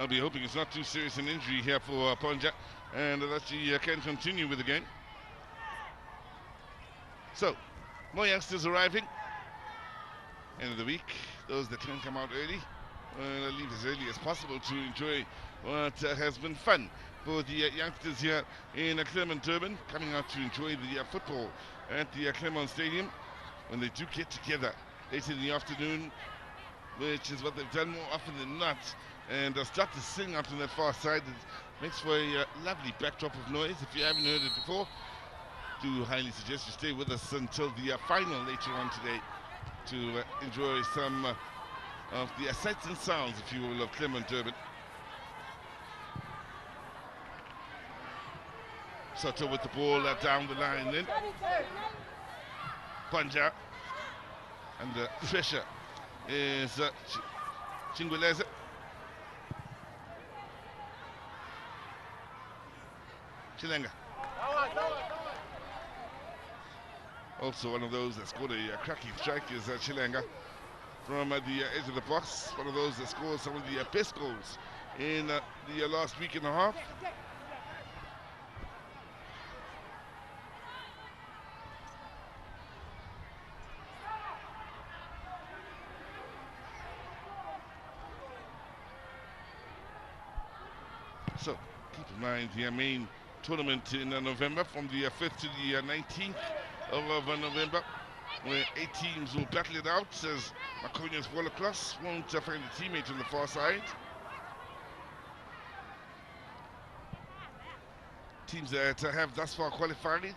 I'll be hoping it's not too serious an injury here for Ponja, and that she can continue with the game. So, more youngsters arriving. End of the week, those that can come out early, leave as early as possible to enjoy what has been fun for the youngsters here in Clermont Durban, coming out to enjoy the football at the Clermont Stadium when they do get together later in the afternoon, which is what they've done more often than not, and start to sing up on that far side. It makes for a lovely backdrop of noise. If you haven't heard it before, do highly suggest you stay with us until the final later on today to enjoy some of the sights and sounds, if you will, of Clermont Durban. Soto with the ball down the line then. Panja. And pressure is Chingweleze. Chilenga. Also one of those that scored a cracking strike is Chilenga from the edge of the box. One of those that scored some of the best goals in the last week and a half. So keep in mind the main tournament in November from the 5th to the 19th of November, where 8 teams will battle it out as Maconia's ball across won't find a teammate on the far side. Teams that have thus far qualified: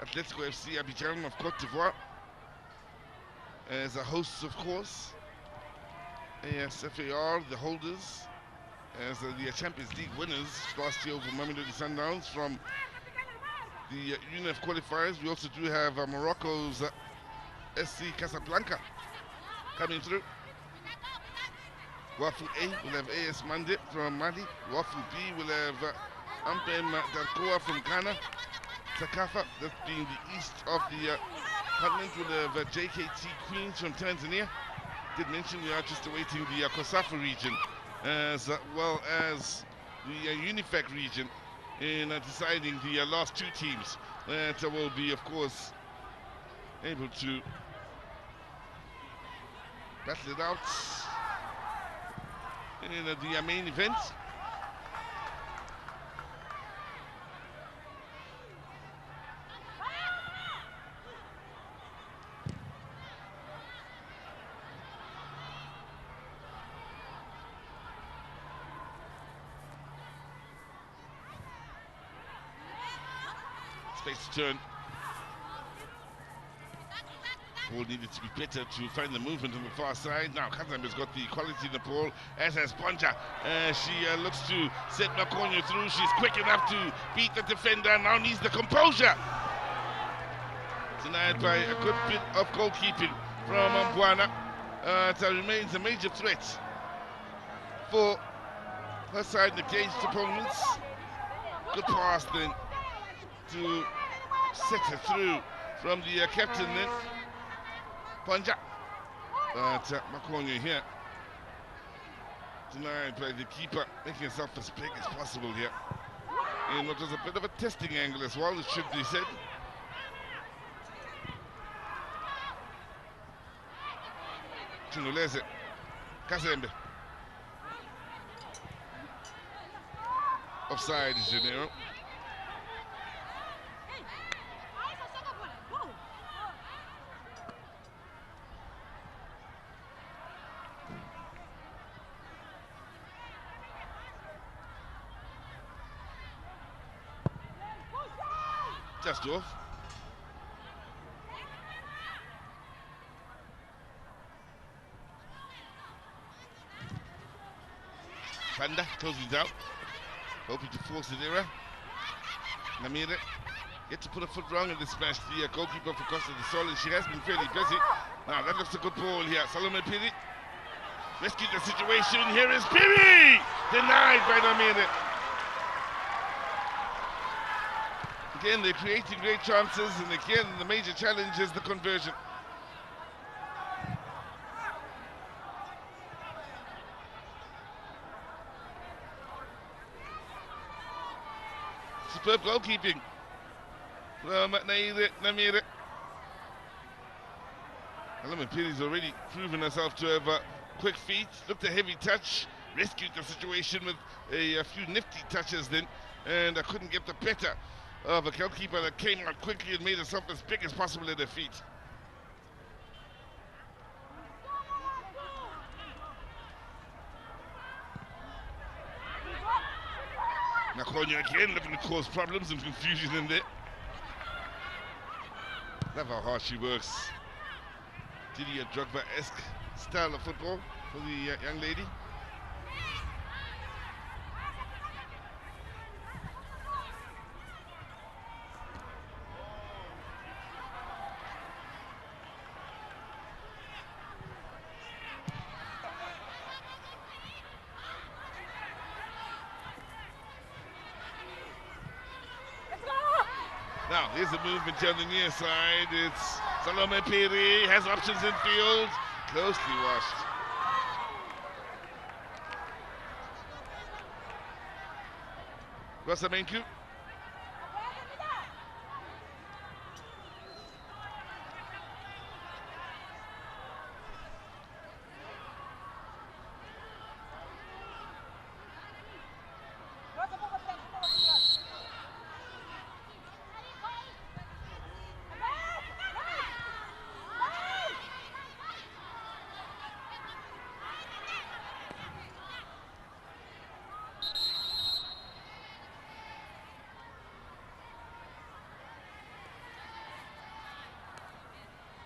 Atletico FC Abidjan of Cote d'Ivoire as a hosts, of course. ASFAR, the holders, as the Champions League winners last year over Mamelodi Sundowns from the UNEF qualifiers. We also do have Morocco's SC Casablanca coming through. Wafu A will have AS Mande from Mali. Wafu B will have Ampem Darkoa from Ghana. Sakafa, that being the east of the continent, will have JKT Queens from Tanzania. Did mention we are just awaiting the Cosafa region as well as the UNIFAC region in deciding the last 2 teams that will be, of course, able to battle it out in the main event. Space to turn. Ball needed to be better to find the movement on the far side. Now Kazam has got the quality in the ball, as has Ponja. She looks to set Makonyo through. She's quick enough to beat the defender. Now needs the composure. Denied by a good bit of goalkeeping from Mbwana. It remains a major threat for her side against opponents. Good pass then to set her through from the captain then. Ponja. But Makonyo here denied by the keeper, making himself as big as possible here. And what was a bit of a testing angle as well, it should be said. Chinuleze, Kazembe. Offside, Janeiro. Just off. Panda closing down, hoping to force an error. Namire yet to put a foot wrong in this match. The goalkeeper for Costa del Sol, and she has been fairly busy. Now that looks a good ball here. Salome Piri rescued the situation. Here is Piri, denied by Namire. Again, they're creating great chances, and again, the major challenge is the conversion. superb goalkeeping from Namire. Alampiri's already proven herself to have quick feet, looked a heavy touch, rescued the situation with a few nifty touches then, and couldn't get the better of a goalkeeper that came out quickly and made herself as big as possible at her feet. Nakonya again looking to cause problems and confusion in there. Love how hard she works. Didier Drogba-esque style of football for the young lady. Now, here's a movement on the near side. It's Salome Piri, has options in field. Closely watched. Rosamenku.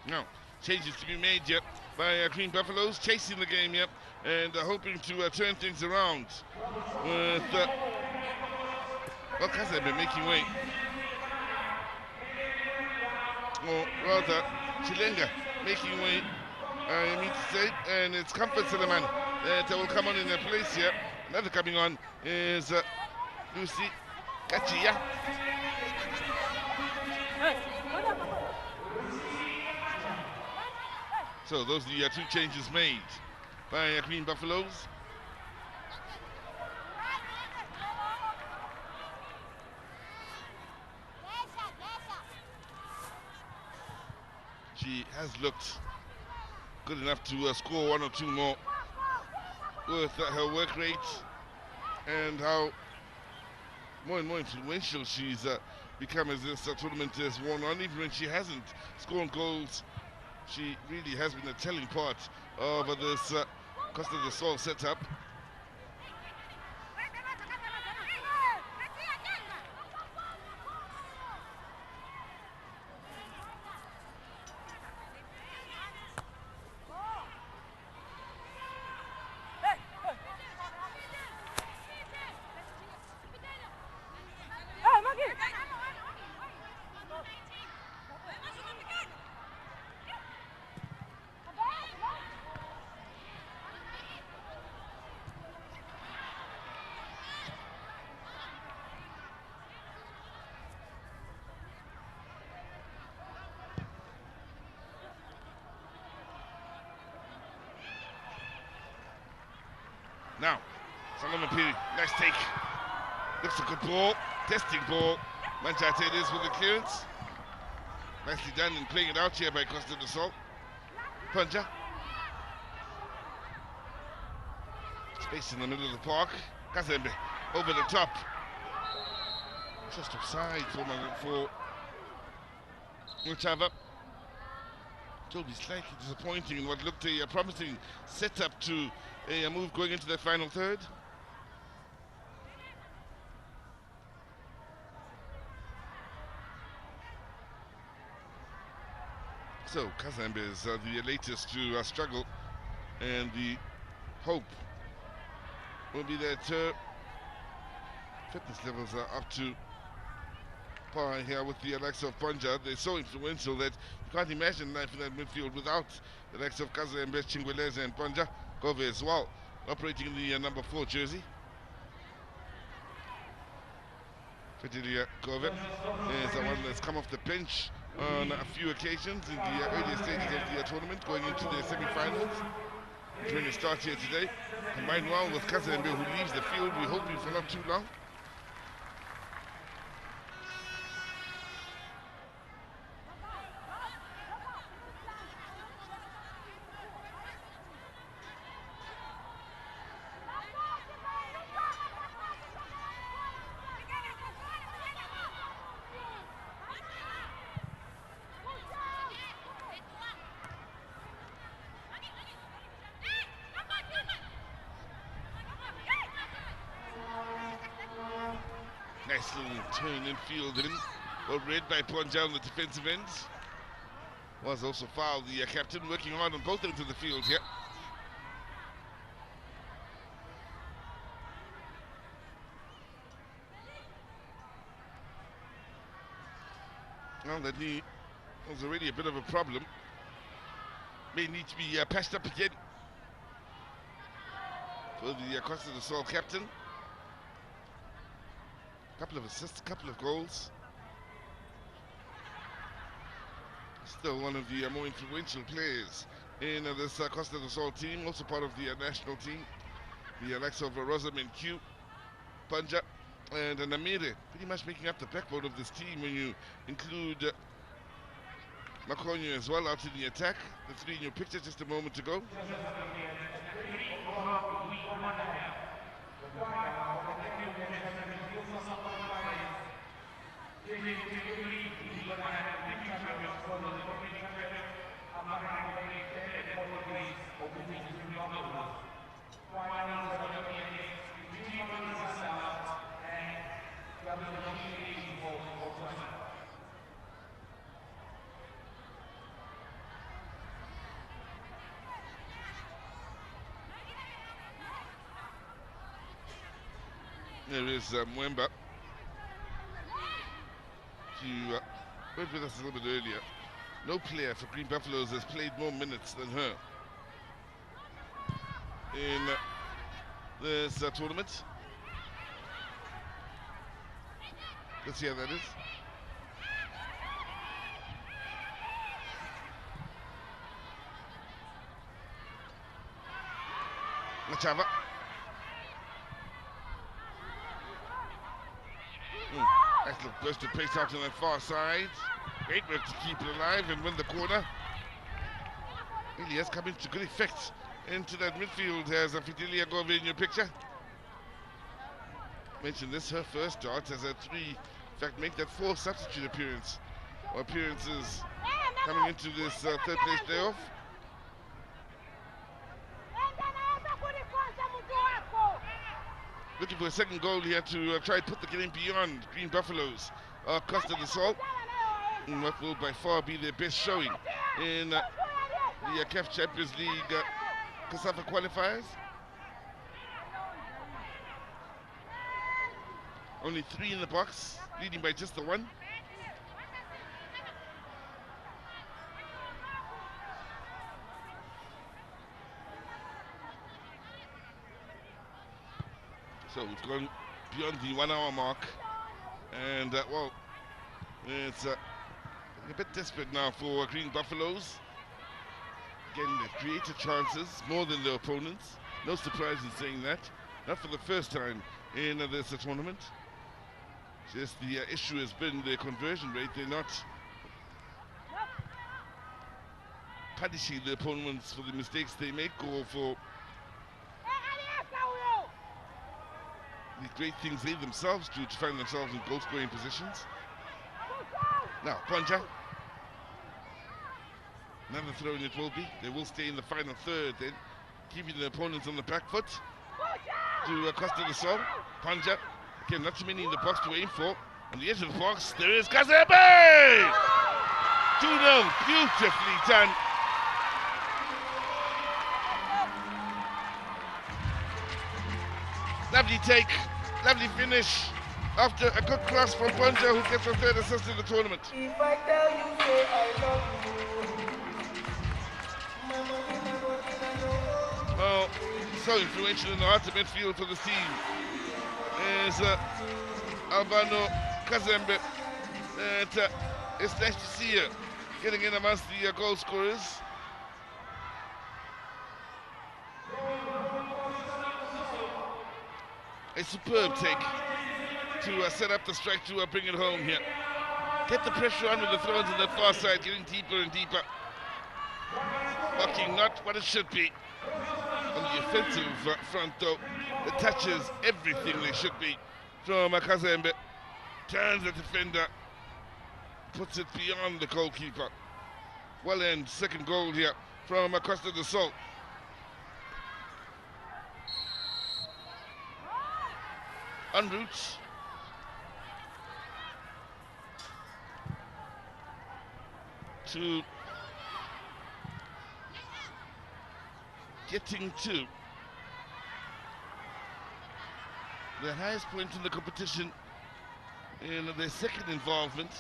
No, changes to be made yet by Green Baffalos, chasing the game yet, and hoping to turn things around with, well, Costa making way. Or rather, Chilenga making way, I mean to say, and it's Comfort Suleiman that will come on in their place here. Another coming on is Lucy Kachia. So those are the two changes made by Green Baffalos. She has looked good enough to score one or two more with her work rate and how more and more influential she's become as this tournament has worn on. Even when she hasn't scored goals, she really has been a telling part of this Costa del Sol setup. Now, Salome Piri, nice take. Looks a good ball, testing ball. Manchate it is with the clearance. Nicely done in playing it out here by Costa del Sol. Punja. Space in the middle of the park. Kazembe over the top. Just offside for Mutava. Totally slightly disappointing in what looked a promising setup to a move going into the final third. So Kazembe is the latest to struggle, and the hope will be that fitness levels are up to par here with the likes of Punjab. They're so influential that you can't imagine life in that midfield without the likes of Kazembe, Chingweleza and Punjab. Gove as well, operating in the number 4 jersey. Fidelia Gove is the one that's come off the bench on a few occasions in the earlier stages of the tournament, going into the semi-finals. During the start here today, combined well with Kazembe, who leaves the field, we're hoping for not too long. Nice little turn in field in. Well read by Ponja on the defensive end. Was also fouled. The captain working hard on both ends of the field here. Well, that knee was already a bit of a problem. May need to be patched up again for the Costa del Sol captain. Couple of assists, couple of goals. Still one of the more influential players in this Costa del Sol team, also part of the national team. The likes of Rosamund Q, Panja, and Namire, pretty much making up the backbone of this team when you include Makonyo as well out in the attack. The three in your picture just a moment ago. There is Mwemba. She went with us a little bit earlier. No player for Green Baffalos has played more minutes than her in this tournament. Let's see how that is. Machava. Nice little burst of pace out on that far side. Great work to keep it alive and win the corner. Really has come into good effect into that midfield as Fidelia Gove in your picture. Mentioned this, her first start as a 3, in fact make that 4 substitute appearance or appearances coming into this third place playoff. Looking for a second goal here to try to put the game beyond Green Baffalos. Costa del Sol, what will by far be their best showing in the CAF Champions League Cosafa qualifiers. Only 3 in the box, leading by just the 1. So we've gone beyond the 1 hour mark, and well, it's a bit desperate now for Green Baffalos. Again, they've created chances more than their opponents. No surprise in saying that. Not for the first time in this tournament. Just the issue has been their conversion rate. They're not punishing the opponents for the mistakes they make or for the great things they themselves do to find themselves in goal-scoring positions. Now, Ponja. Another throw in it will be. They will stay in the final third then, keeping the opponents on the back foot. To Costa del Sol. Ponja. Again, not too many in the box to aim for. On the edge of the box, there is Cosafa! 2-0, beautifully done. Lovely take, lovely finish after a good cross from Ponja, who gets her 3rd assist in the tournament. If I tell you, say I love you. Well, so influential in the heart of midfield for the team is Albano Kazembe. And it's nice to see her getting in amongst the goal scorers. A superb take to set up the strike to bring it home here. Get the pressure on with the throws on that far side, getting deeper and deeper. Blocking not what it should be. On the offensive front though, the touches everything they should be from Kazembe. Turns the defender, puts it beyond the goalkeeper. Well end, second goal here from Costa del Sol. En route to getting to the highest point in the competition in their second involvement.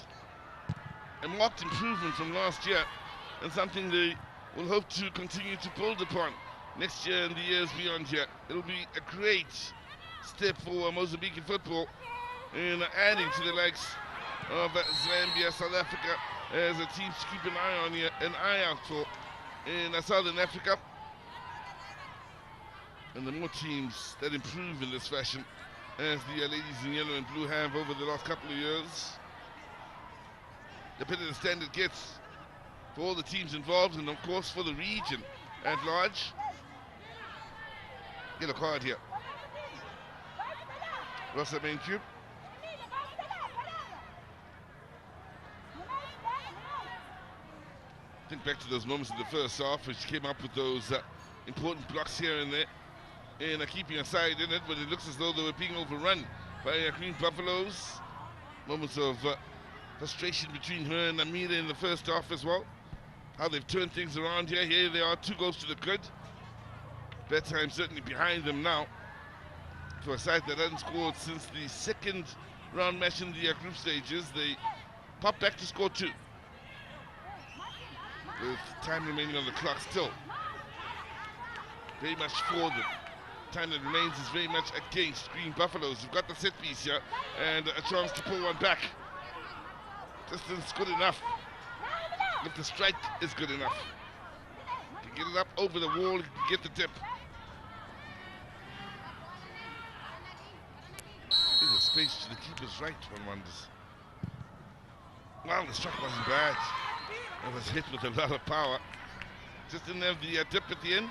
A marked improvement from last year, and something they will hope to continue to build upon next year and the years beyond here. It'll be a great step for Mozambican football in adding to the likes of Zambia, South Africa, as a team to keep an eye on here, an eye out for in Southern Africa. And the more teams that improve in this fashion, as the ladies in yellow and blue have over the last couple of years, the better the standard gets for all the teams involved, and of course for the region at large. Yellow card here. Rossa main cube. Think back to those moments in the first half, which came up with those important blocks here and there, and keeping a side in it, but it looks as though they were being overrun by Green Baffalos. Moments of frustration between her and Amira in the first half as well. How they've turned things around here. Here they are, 2 goals to the good. Bedtime certainly behind them now, for a side that hasn't scored since the second round match in the group stages. They pop back to score 2. With time remaining on the clock still. Very much for them. Time that remains is very much against Green Baffalos. You've got the set piece here and a chance to pull one back. Distance good enough. If the strike is good enough. To get it up over the wall, you can get the tip. There's a space to the keeper's right, one wonders. Well, the strike wasn't bad. It was hit with a lot of power. Just didn't have the tip at the end.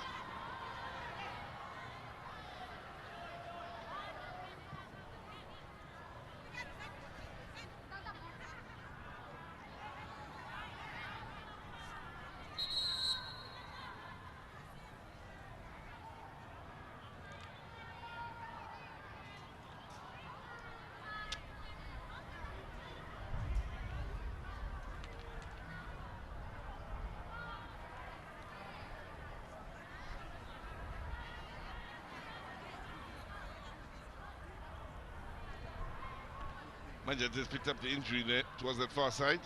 Manja just picked up the injury there towards that far side.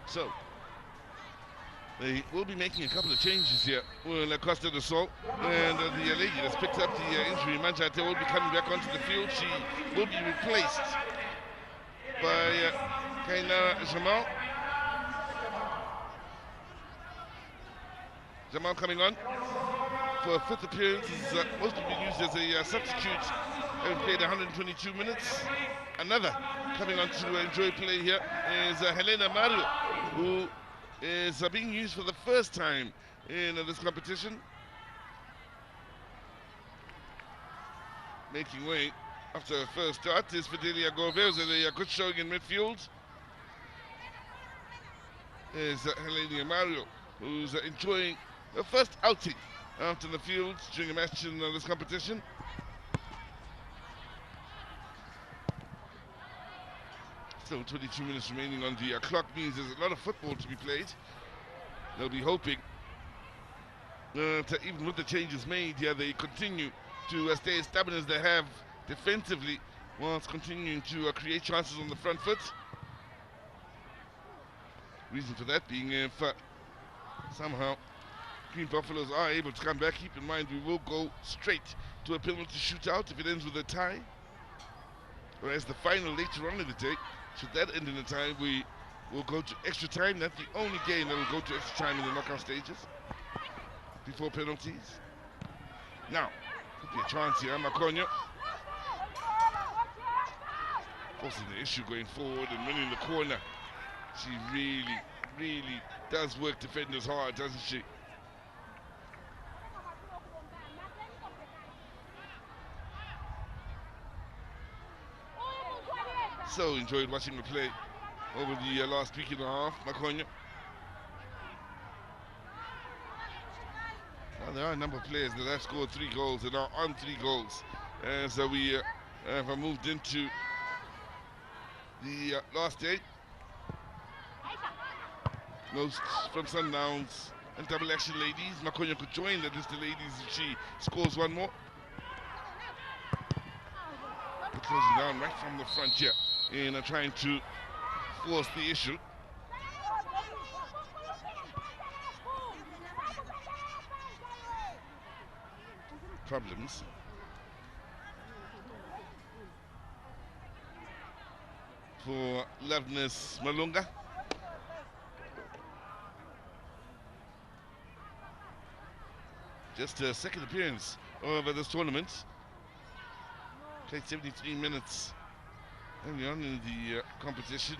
So they will be making a couple of changes here. Well, Costa the Sol and the lady that's picked up the injury, Manjate, will be coming back onto the field. She will be replaced by Kaina Jamal. Jamal coming on for a 5th appearance. Is mostly been used as a substitute, having played 122 minutes. Another coming on to enjoy play here is Helena Mario, who is being used for the first time in this competition. Making way after a first start is Fidelia Gorbez, a good showing in midfield. Is Helena Mario, who's enjoying her first outing after the field during a match in this competition. Still 22 minutes remaining on the clock, means there's a lot of football to be played. They'll be hoping to, even with the changes made here, they continue to stay as stubborn as they have defensively, whilst continuing to create chances on the front foot. Reason for that being if somehow Green Baffalos are able to come back. Keep in mind, we will go straight to a penalty shootout if it ends with a tie. Whereas the final later on in the day, should that end in a tie, we will go to extra time. That's the only game that will go to extra time in the knockout stages before penalties. Now, could be a chance here. Makonyo forcing the issue going forward and winning the corner. She really does work defenders hard, doesn't she? So enjoyed watching the play over the last week and a half, Makonya. Now, there are a number of players that have scored 3 goals and are on 3 goals. So we have moved into the last day. Most from Sundowns and double action ladies. Makonya could join the list of ladies if she scores one more. They're closing down right from the front here and trying to force the issue. Problems. For Loveness Malunga. Just a second appearance over this tournament. Played 73 minutes early on in the competition.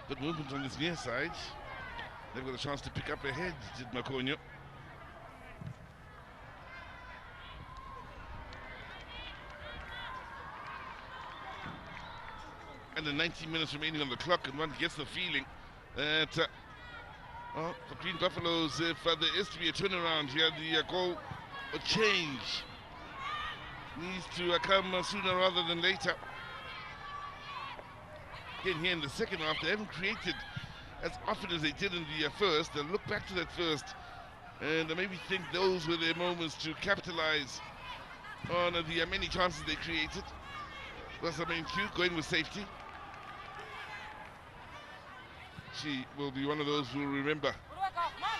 Good movement on this near side. They've got a chance to pick up ahead, did Makonyo. And the 19 minutes remaining on the clock, and one gets the feeling that for Green Baffalos, if there is to be a turnaround here, the goal or change needs to come sooner rather than later. Again, here in the second half, they haven't created as often as they did in the first. They'll look back to that first and maybe think those were their moments to capitalize on the many chances they created. That's the main cue, going with safety. She will be one of those who will remember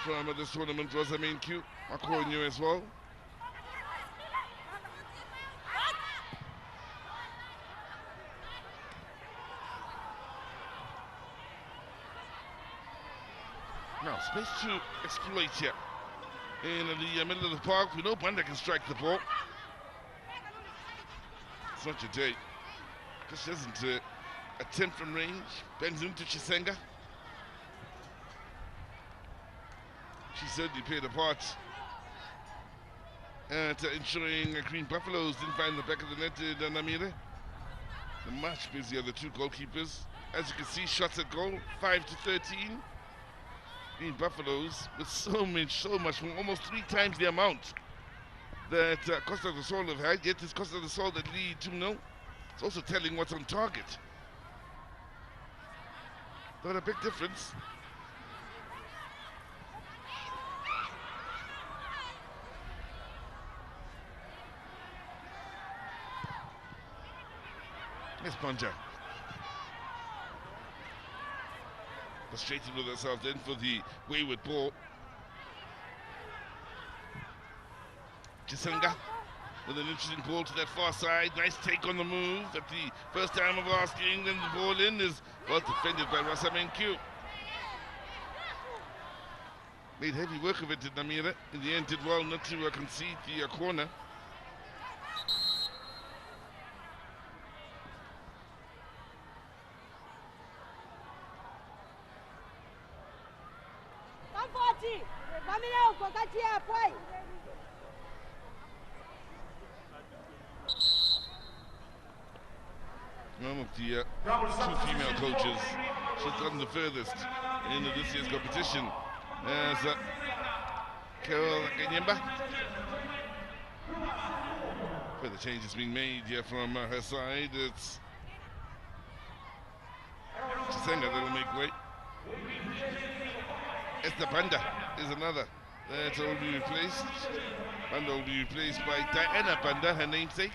from this tournament. Was the main cue. Makonyo as well. Now, space to exploit here in the middle of the park. We know Banda can strike the ball. It's not your day, because she doesn't attempt from range. Bends into Chisenga. She certainly played a part at ensuring Green Baffalos didn't find the back of the net, Namire. They're much busier, the two goalkeepers. As you can see, shots at goal, 5-13. Green Baffalos with so much more, almost 3 times the amount that Costa del Sol have had. Yet it's Costa del Sol that lead 2-0. It's also telling what's on target. Not a big difference. Yes, Panja. Frustrated with herself then for the wayward ball. Chisenga with an interesting ball to that far side. Nice take on the move at the first time of asking. Then the ball in is well defended by Rasamenkyu. Made heavy work of it, did Namira. In the end, did well not to concede the corner. One of the 2 female coaches, she's gotten the furthest in this year's competition as Carol Ganyemba. Further changes being made here from her side. It's Chisenga that will make way. Esther Banda is another that will be replaced. Banda will be replaced by Diana Banda, her namesake.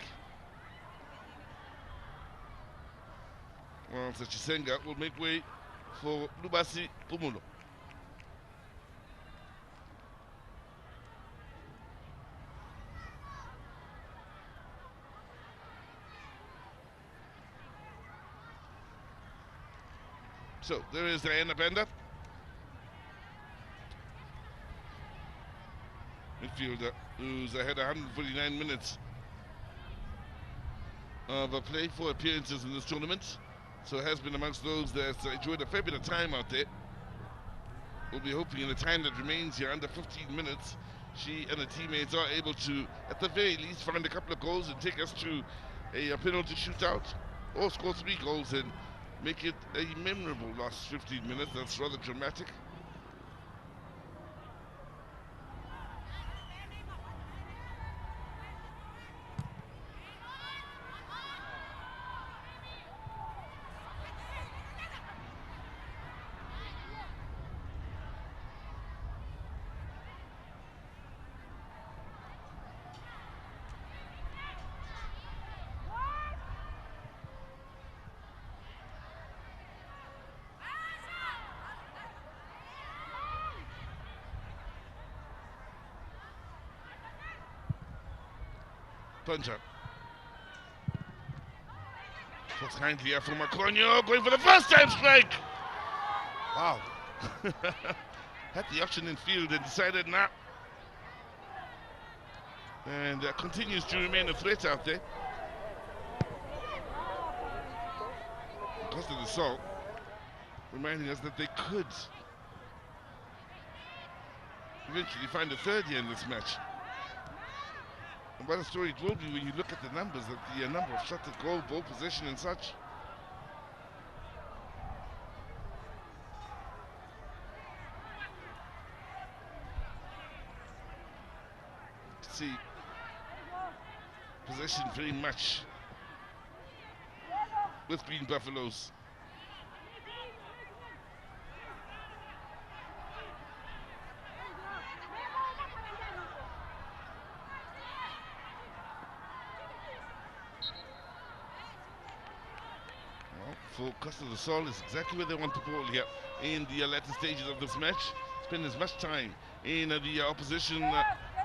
Well, so Chisenga will make way for Lubasi Pumulo. So there is Diana Banda. midfielder who's had 149 minutes of play, 4 appearances in this tournament. So has been amongst those that enjoyed a fair bit of time out there. We'll be hoping in the time that remains here, under 15 minutes, she and her teammates are able to, at the very least, find a couple of goals and take us to a penalty shootout, or score 3 goals and make it a memorable last 15 minutes. That's rather dramatic. Punch-up. Looks kindly here from Maconio, going for the first time strike. Wow. Had the option in field and decided not. And continues to remain a threat out there. Costa del Sol reminding us that they could eventually find a third here in this match. And what a story it will be when you look at the numbers, at the number of shots at goal, ball possession and such. See, possession very much with Green Baffalos. For Costa del Sol is exactly where they want the ball here in the latter stages of this match. Spend as much time in the opposition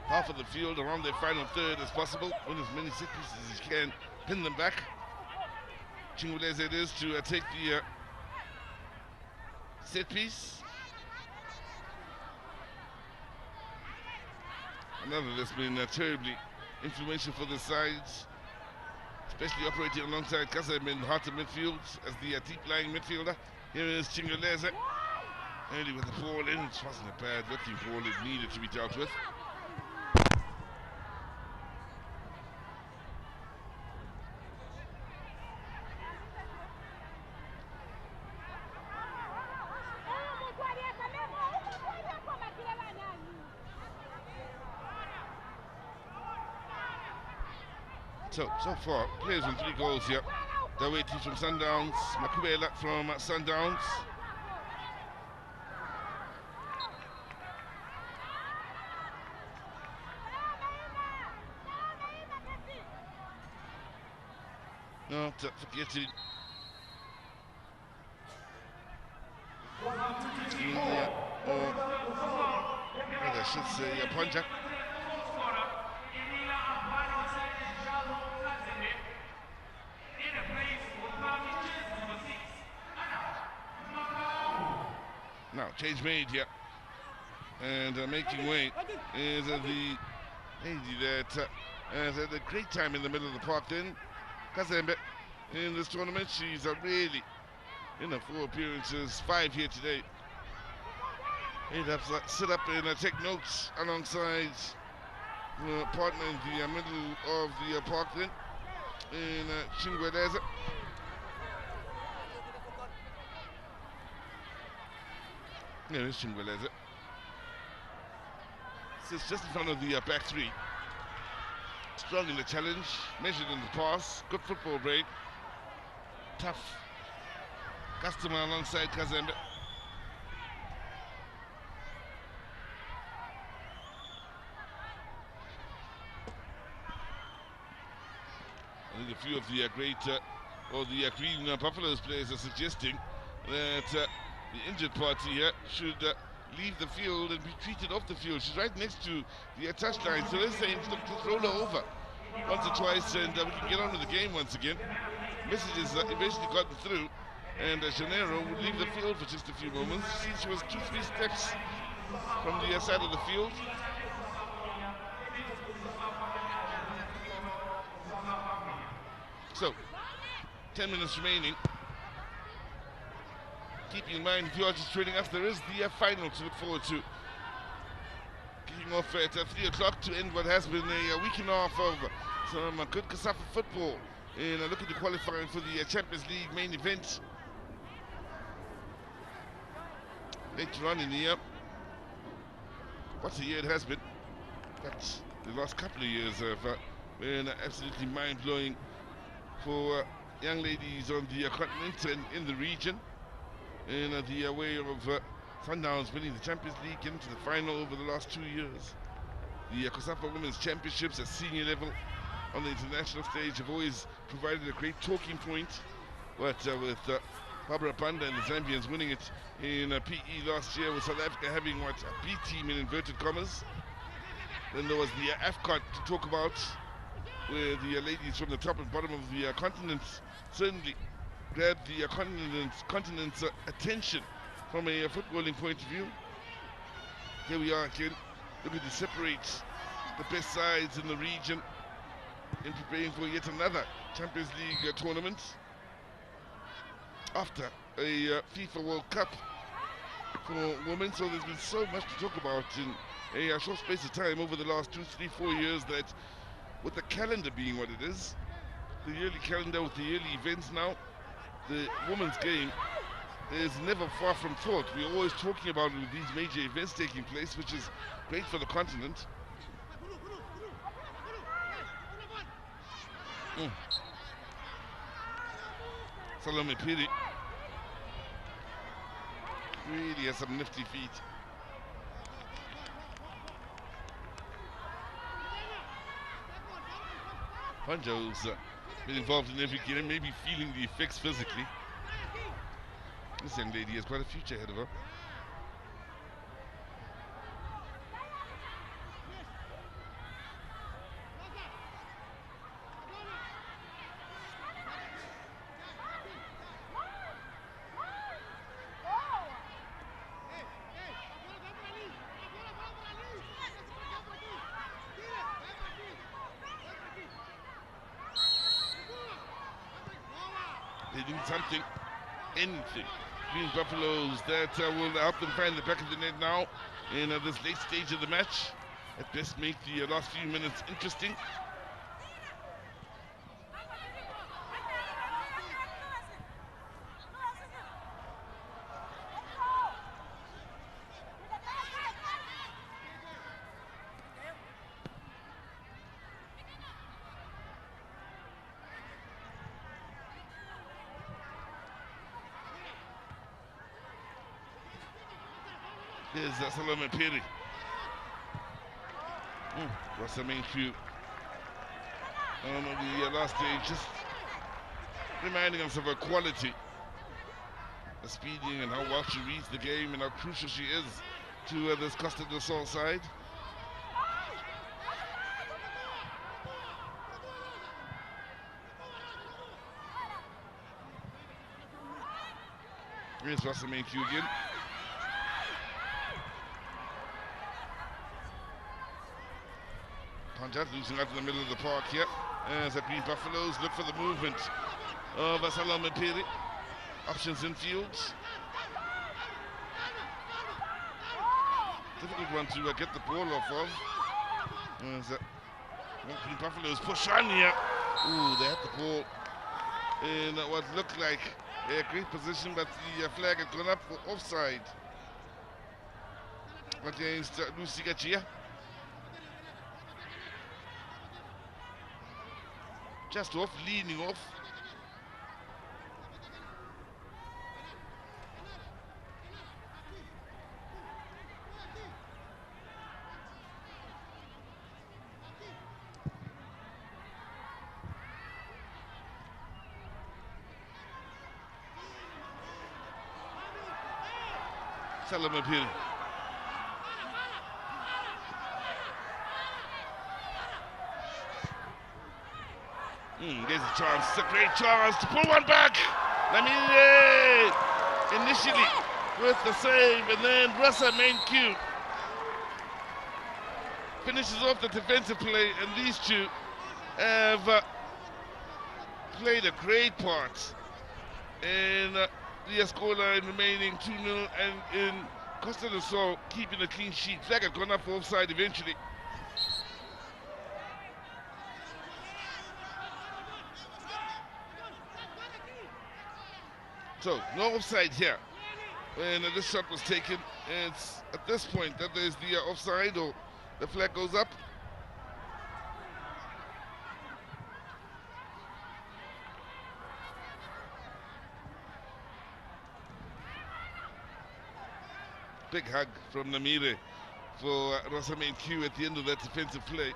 half of the field, around their final third as possible. Win as many set pieces as you can, pin them back. Chinguleze it is to take the set piece. Another that's been terribly influential for the sides, especially operating alongside Costa in heart of midfield as the deep-lying midfielder. Here is Chinguleze. Early with the ball in, it wasn't a bad looking ball, it needed to be dealt with. So far, players with 3 goals here. Daweti from Sundowns, Makubela from Sundowns. Not forgetting I should say Ponja. Now, change made here. And making way is the lady that has had a great time in the middle of the park then. Kazembe in this tournament. She's really in her 4 appearances, 5 here today. He'd have to sit up and take notes alongside partner in the middle of the park then. In Chinguleze. There is Chinguleze. Sits just in front of the back 3. Strong in the challenge, measured in the pass, good football break. Tough customer alongside Kazembe. I think a few of the great or the Green Baffalos players are suggesting that the injured party here should leave the field and be treated off the field. She's right next to the touchline, so they're saying just roll her over once or twice and we can get on with the game once again. Messages eventually gotten through, and Janeiro would leave the field for just a few moments. She was 2-3 steps from the side of the field. So, 10 minutes remaining. Keeping in mind, if you are just trading us, there is the final to look forward to. Kicking off at 3 o'clock to end what has been a week and a half of some good Cosafa football. And looking to qualify for the Champions League main event later on in the year. What a year it has been. But the last couple of years have been absolutely mind-blowing for young ladies on the continent and in the region. And the way of Sundowns winning the Champions League, getting to the final over the last 2 years. The Cosafa Women's Championships at senior level on the international stage have always provided a great talking point. But with Barbara Panda and the Zambians winning it in PE last year, with South Africa having what, a B team in inverted commas. Then there was the AFCOT to talk about, where the ladies from the top and bottom of the continent certainly grabbed the continent's attention from a footballing point of view. Here we are again, looking to separate the best sides in the region in preparing for yet another Champions League tournament after a FIFA World Cup for women. So there's been so much to talk about in a short space of time over the last 2, 3, 4 years, that with the calendar being what it is, the yearly calendar with the yearly events now, the women's game is never far from thought. We're always talking about it with these major events taking place, which is great for the continent. Salome Piri really has some nifty feet. Panjo's been involved in every game, maybe feeling the effects physically. This young lady has quite a future ahead of her. They do something, anything. Green Baffalos that will help them find the back of the net now in this late stage of the match. At best make the last few minutes interesting. There's Salome Piri. What's the main cue? On the last stage, just reminding us of her quality, the speeding and how well she reads the game and how crucial she is to this Costa del Sol side. Here's Russell main cue again. Punjab losing out in the middle of the park here as the Green Baffalos look for the movement of Salome Piri. Options in fields. Difficult one to get the ball off of. As Green Baffalos push on here. Ooh, they had the ball in what looked like a great position, but the flag had gone up for offside against Lucy Gachia. Just off, leaning off. Salome Piri. There's a chance, it's a great chance to pull one back. Lamine initially with the save, and then Ressa main cue. finishes off the defensive play, and these two have played a great part in the scoreline remaining 2-0, and in Costa del Sol keeping a clean sheet. Flag had gone up for offside eventually. So, no offside here when this shot was taken. It's at this point that there's the offside, or the flag goes up. Big hug from Namire for Rosamane Q at the end of that defensive play.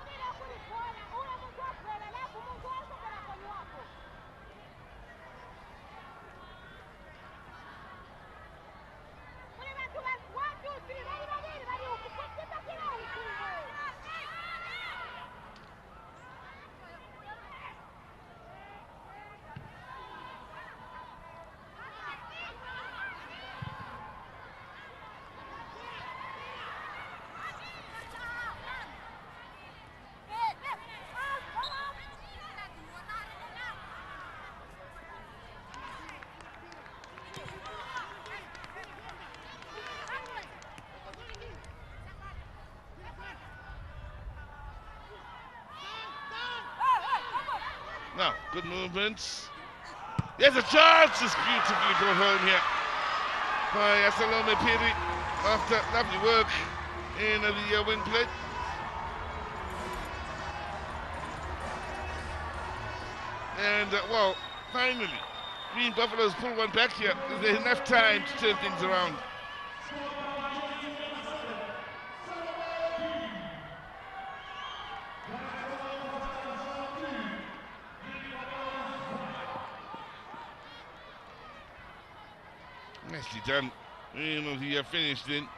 Now, good movements. There's a chance! It's beautifully brought home here by Salome Piri after lovely work in the wing play. And, well, finally, Green Baffalos pull one back here. Is there enough time to turn things around? Nicely done. You know, he finished in.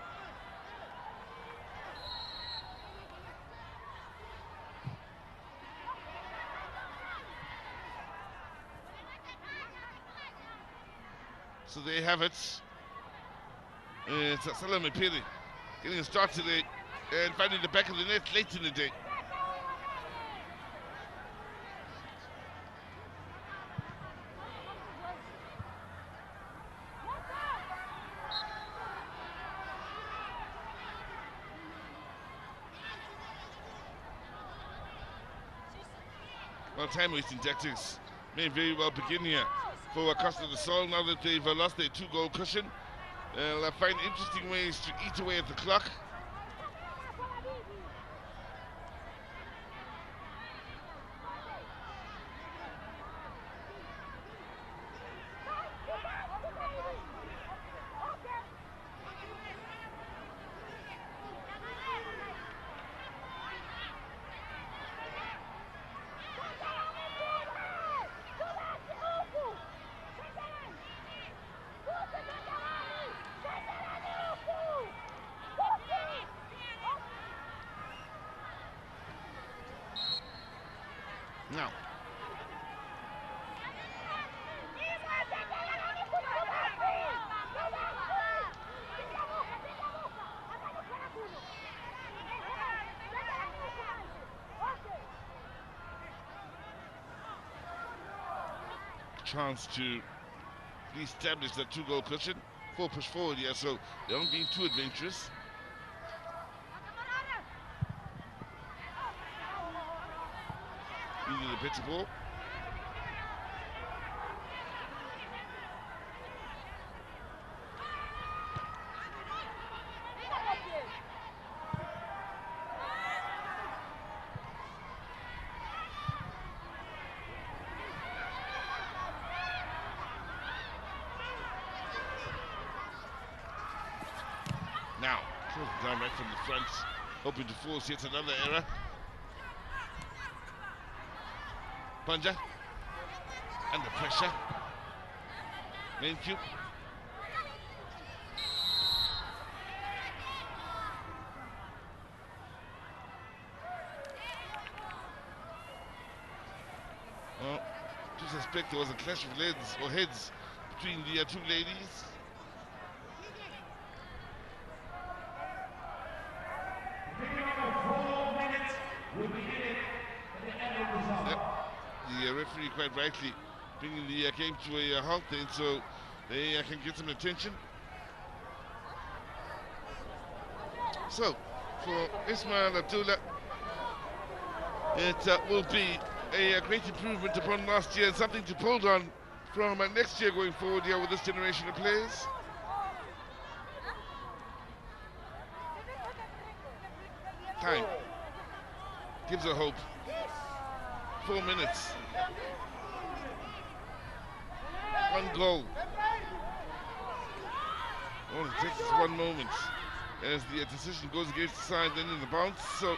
So there you have it. It's Salome Piri getting a start today and finding the back of the net late in the day. Well, time-wasting tactics may very well begin here for Costa del Sol now that they've lost their 2-goal cushion. They'll find interesting ways to eat away at the clock. Now, chance to re-establish that 2-goal cushion. 4 push forward here, so they aren't being too adventurous. Really the better ball. Now, throws it down right from the front, hoping to force yet another error. Panja, under pressure. Thank you. Well, to suspect there was a clash of heads between the two ladies. quite rightly bringing the game to a halt then, so they can get some attention. So, for Ismail Abdullah, it will be a great improvement upon last year and something to build on from next year going forward here with this generation of players. Time gives her hope. 4 minutes. 1 goal. All it takes is 1 moment as the decision goes against the side, then in the bounce. So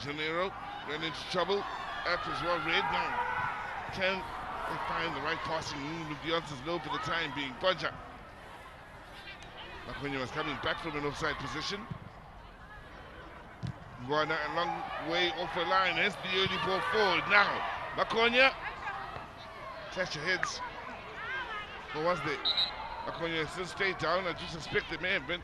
Janeiro ran into trouble. That was well read. Now, can they find the right passing movement? The answer's no for the time being. Bonja. Makonya was coming back from an offside position. Going a long way off the line. Hence the early ball forward. Now, Makonya. Clash your heads. Or was there? Makonya still stayed down. I do suspect it may have been.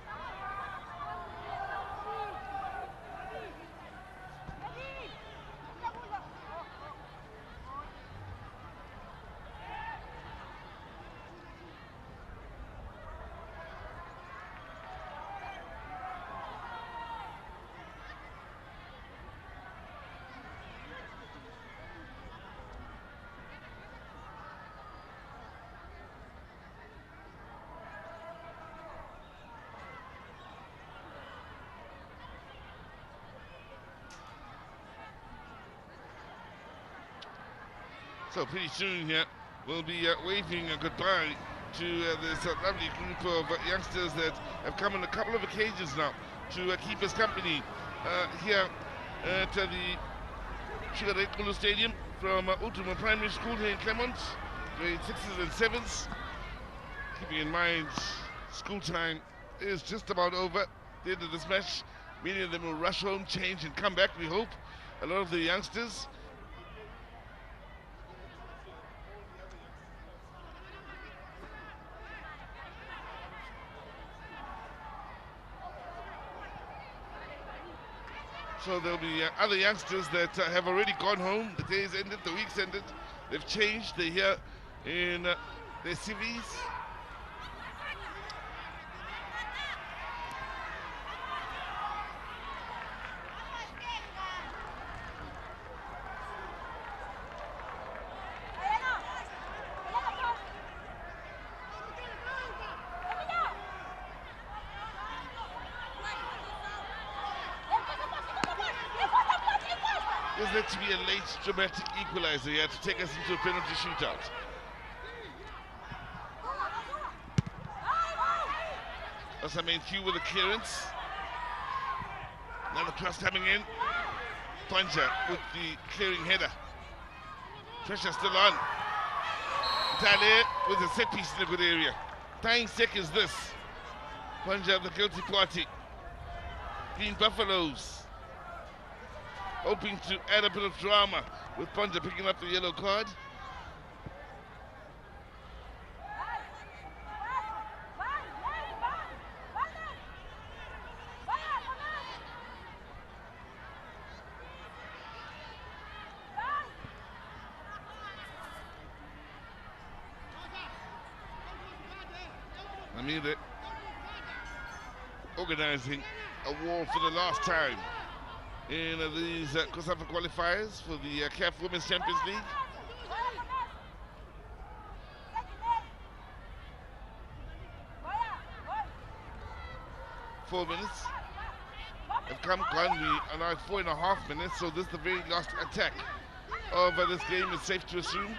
So pretty soon here, we'll be waving a goodbye to this lovely group of youngsters that have come on a couple of occasions now to keep us company here at the Chigarekulu Stadium from Ultima Primary School here in Clermont, grade 6s and 7s. Keeping in mind, school time is just about over. At the end of this match, many of them will rush home, change and come back, we hope. A lot of the youngsters. So there'll be other youngsters that have already gone home. The day's ended, the week's ended. They've changed. They're here in their cities. There to be a late dramatic equalizer here to take us into a penalty shootout. Osamen Q with a clearance. Now the cross coming in. Panja with the clearing header. Pressure still on. Tale with a set piece in a good area. Tying seconds this. Panja the guilty party. Green Baffalos. Hoping to add a bit of drama with Panja picking up the yellow card. Amir organizing a war for the last time in these Cosafa qualifiers for the CAF Women's Champions League. Four minutes have come, gone. We are now at 4.5 minutes, so this is the very last attack of this game, it's safe to assume.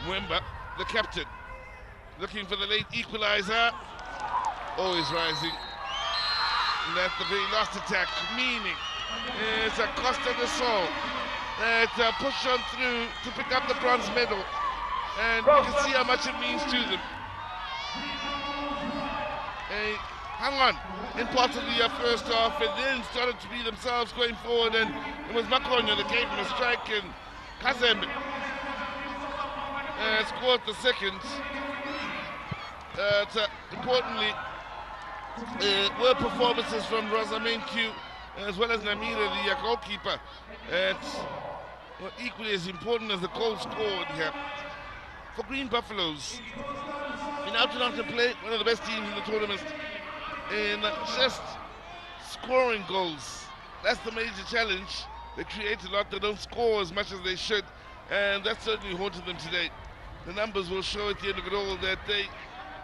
Mwemba, the captain, looking for the late equalizer. Always rising. And that's the very last attack, meaning it's a Costa de Sol push on through to pick up the bronze medal. And you can see how much it means to them. Hung on in parts of the first half and then started to be themselves going forward, and it was Makonyo that gave him a strike, and Kazembe scored the second. Importantly, were performances from Rosamenkyu as well as Namira, the goalkeeper. It's equally as important as the goal scored here. For Green Baffalos, been out and out to play, one of the best teams in the tournament in just scoring goals. That's the major challenge. They create a lot, they don't score as much as they should, and that certainly haunted them today. The numbers will show at the end of it all that they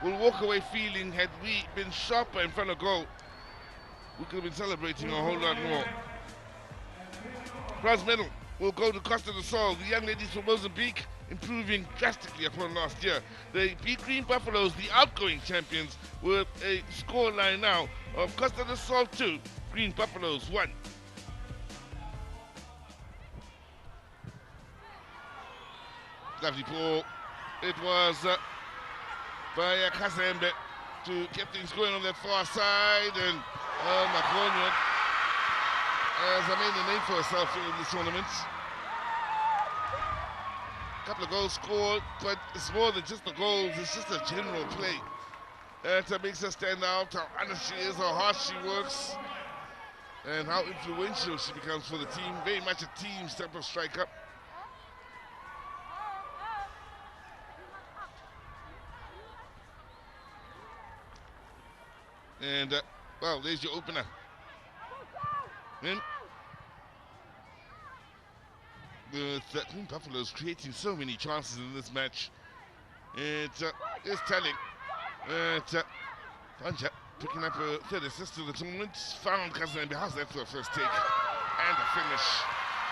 will walk away feeling, had we been sharper in front of goal, we could have been celebrating a whole lot more. Bronze medal will go to Costa del Sol. The young ladies from Mozambique improving drastically upon last year. They beat Green Baffalos, the outgoing champions, with a scoreline now of Costa del Sol 2, Green Baffalos 1. Lovely ball. It was by Kazembe to get things going on that far side, and Makonyo has made a name for herself in this tournament. A couple of goals scored, but it's more than just the goals, it's just a general play that makes her stand out, how honest she is, how hard she works, and how influential she becomes for the team. Very much a team type of striker. And, well, there's your opener. With Green Baffalos creating so many chances in this match. It is telling. Panja picking up a third assist to the tournament. Found Kazembe. How's that for a first take? And a finish.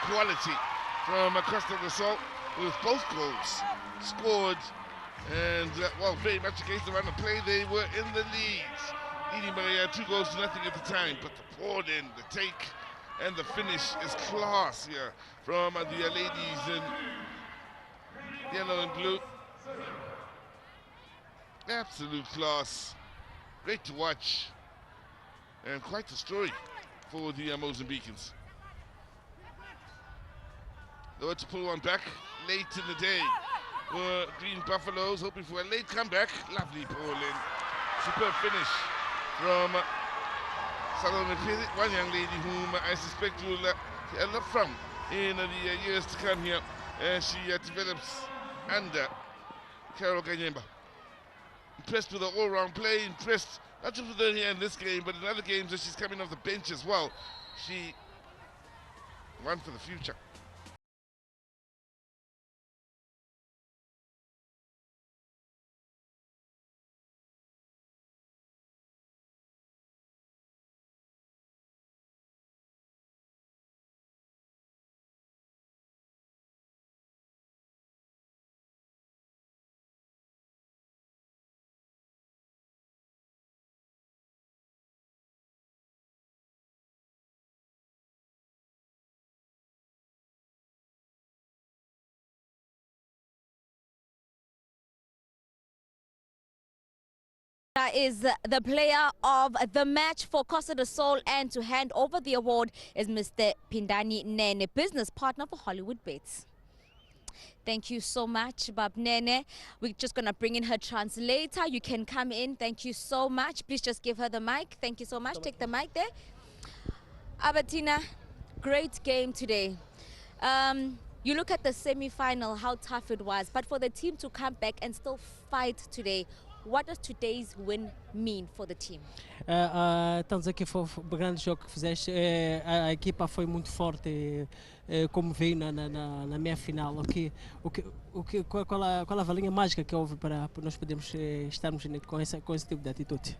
Quality from Costa del Sol with both goals scored. And, well, very much against the run of play, they were in the lead. Leading by 2-0 at the time, but the poured in, the take, and the finish is class here from the ladies in yellow and blue. Absolute class. Great to watch. And quite the story for the Mozambicans. They were to pull one back late in the day. Were Green Baffalos hoping for a late comeback. Lovely ball in. Superb finish from Salome Piri, one young lady whom I suspect will hear a lot from in the years to come here as she develops under Carol Ganyemba. Impressed with her all-round play, impressed not just with her here in this game, but in other games as she's coming off the bench as well. She won for the future. Is the player of the match for Costa del Sol, and to hand over the award is Mr. Pindani Nene, business partner for Hollywood Bets. Thank you so much, Bab Nene. We're just going to bring in her translator. You can come in. Thank you so much. Please just give her the mic. Thank you so much. Take the mic there. Abatina, great game today. You look at the semi-final, how tough it was, but for the team to come back and still fight today, what does today's win mean for the team? Estamos aqui, foi um grande jogo que fizeste. A equipa foi muito forte, como vi na meia final. Qual a valinha mágica que houve para nós podermos estarmos com esse tipo de atitude?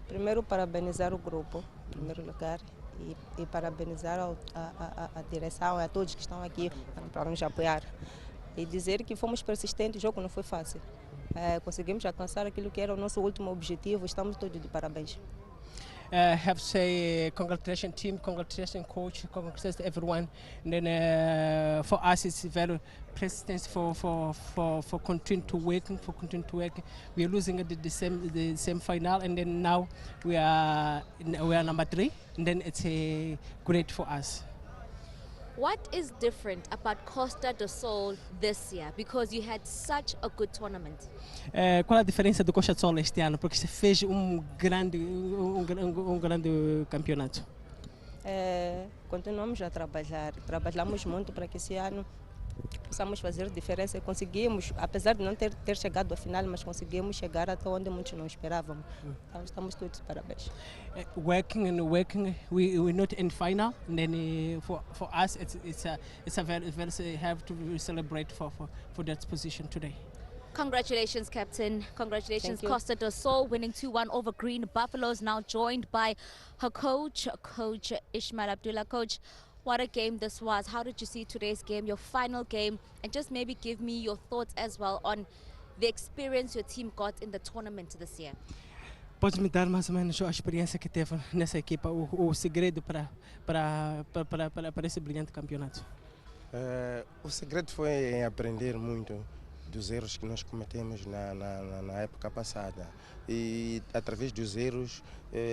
Primeiro, parabenizar o grupo, em primeiro lugar, e parabenizar a direção e a todos que estão aqui para nos apoiar. E dizer que fomos persistentes, o jogo não foi fácil. Conseguimos alcançar aquilo que era o nosso último objetivo, estamos todos de parabéns. have to say congratulations team, congratulations coach, congratulations to everyone. And then for us, it's very persistence for continue to work, We are losing at the same final, and then now we are number 3, and then it's great for us. What is different about Costa do Sol this year? Because you had such a good tournament. Qual a diferença do Costa do Sol este ano? Porque se fez grande campeonato. Continuamos a trabalhar, trabalhamos muito para que esse ano possamos fazer diferença. Conseguimos, apesar de não ter chegado à final, mas conseguimos chegar até onde muitos não esperávamos. Então estamos todos de parabéns. Working, we're not in final. And then for us, it's a very have to celebrate for that position today. Congratulations, Captain. Congratulations, Thank you. Costa do Sol, winning 2-1 over Green Baffalos, now joined by her coach, Coach Ishmael Abdullah. Coach, what a game this was. How did you see today's game, your final game? And just maybe give me your thoughts as well on the experience your team got in the tournament this year. Pode me dar mais ou menos a experiência que teve nessa equipa, o segredo para esse brilhante campeonato? O segredo foi em aprender muito dos erros que nós cometemos na época passada. E através dos erros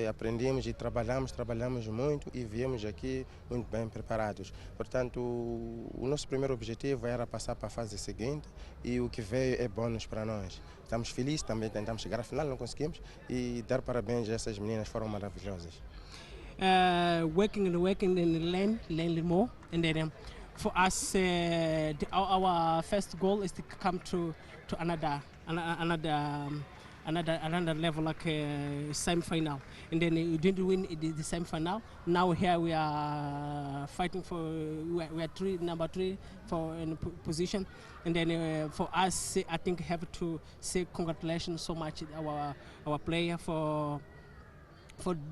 aprendemos e trabalhamos muito e viemos aqui muito bem preparados. Portanto, o nosso primeiro objetivo era passar para a fase seguinte e o que veio é bônus para nós. Estamos felizes, também tentamos chegar à final, não conseguimos, e dar parabéns a essas meninas, foram maravilhosas. Working and learn more, and then for us, our first goal is to come to another level, like semi-final. And then we didn't win the semi-final. Now here we are fighting for we are number 3 for in position. And then for us, I think have to say congratulations so much our player for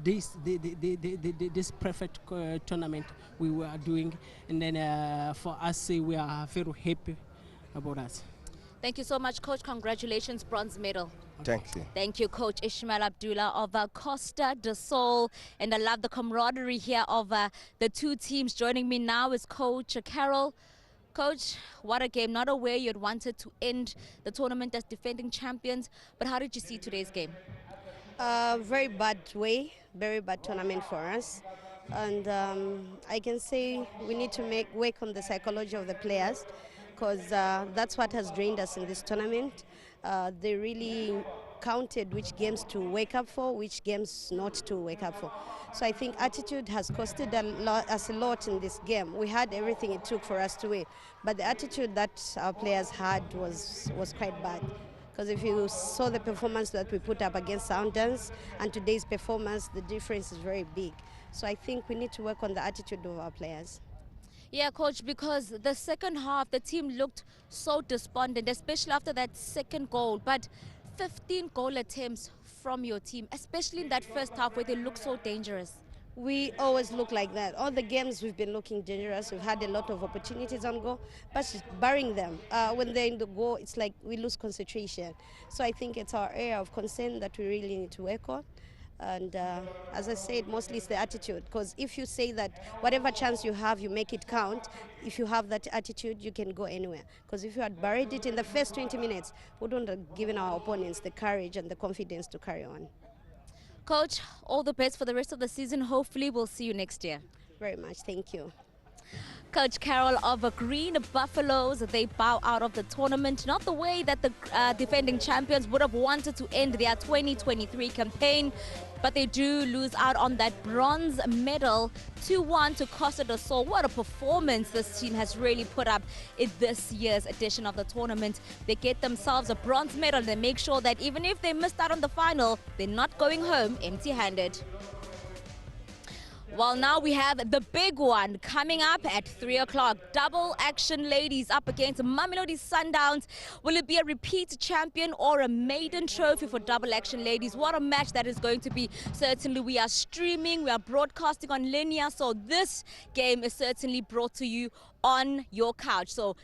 this perfect tournament we were doing, and then for us we are very happy about that. Thank you so much, Coach. Congratulations, bronze medal. Thank you. Thank you, Coach Ishmael Abdullah of Costa do Sol. And I love the camaraderie here of the two teams. Joining me now is Coach Carol. Coach, what a game. Not aware you had wanted to end the tournament as defending champions, but how did you see today's game? Very bad way, very bad tournament for us. And I can say we need to work on the psychology of the players, because that's what has drained us in this tournament. They really counted which games to wake up for, which games not to wake up for. So I think attitude has costed us a lot in this game. We had everything it took for us to win, but the attitude that our players had was quite bad. Because if you saw the performance that we put up against Sundance and today's performance, the difference is very big. So I think we need to work on the attitude of our players. Yeah, Coach, because the second half, the team looked so despondent, especially after that second goal. But 15 goal attempts from your team, especially in that first half where they look so dangerous. We always look like that. All the games we've been looking dangerous. We've had a lot of opportunities on goal, but barring them, when they're in the goal, it's like we lose concentration. So I think it's our area of concern that we really need to work on. And as I said, mostly it's the attitude. Because if you say that whatever chance you have, you make it count, if you have that attitude, you can go anywhere. Because if you had buried it in the first 20 minutes, we wouldn't have given our opponents the courage and the confidence to carry on. Coach, all the best for the rest of the season. Hopefully we'll see you next year. Very much. Thank you. Coach Carol of Green Baffalos, they bow out of the tournament. Not the way that the defending champions would have wanted to end their 2023 campaign, but they do lose out on that bronze medal, 2-1 to Costa do Sol. What a performance this team has really put up in this year's edition of the tournament. They get themselves a bronze medal. They make sure that even if they missed out on the final, they're not going home empty-handed. Well, now we have the big one coming up at 3 o'clock. Double action ladies up against Mamelodi Sundowns. Will it be a repeat champion or a maiden trophy for double action ladies? What a match that is going to be. Certainly we are streaming, we are broadcasting on linear, so this game is certainly brought to you on your couch. So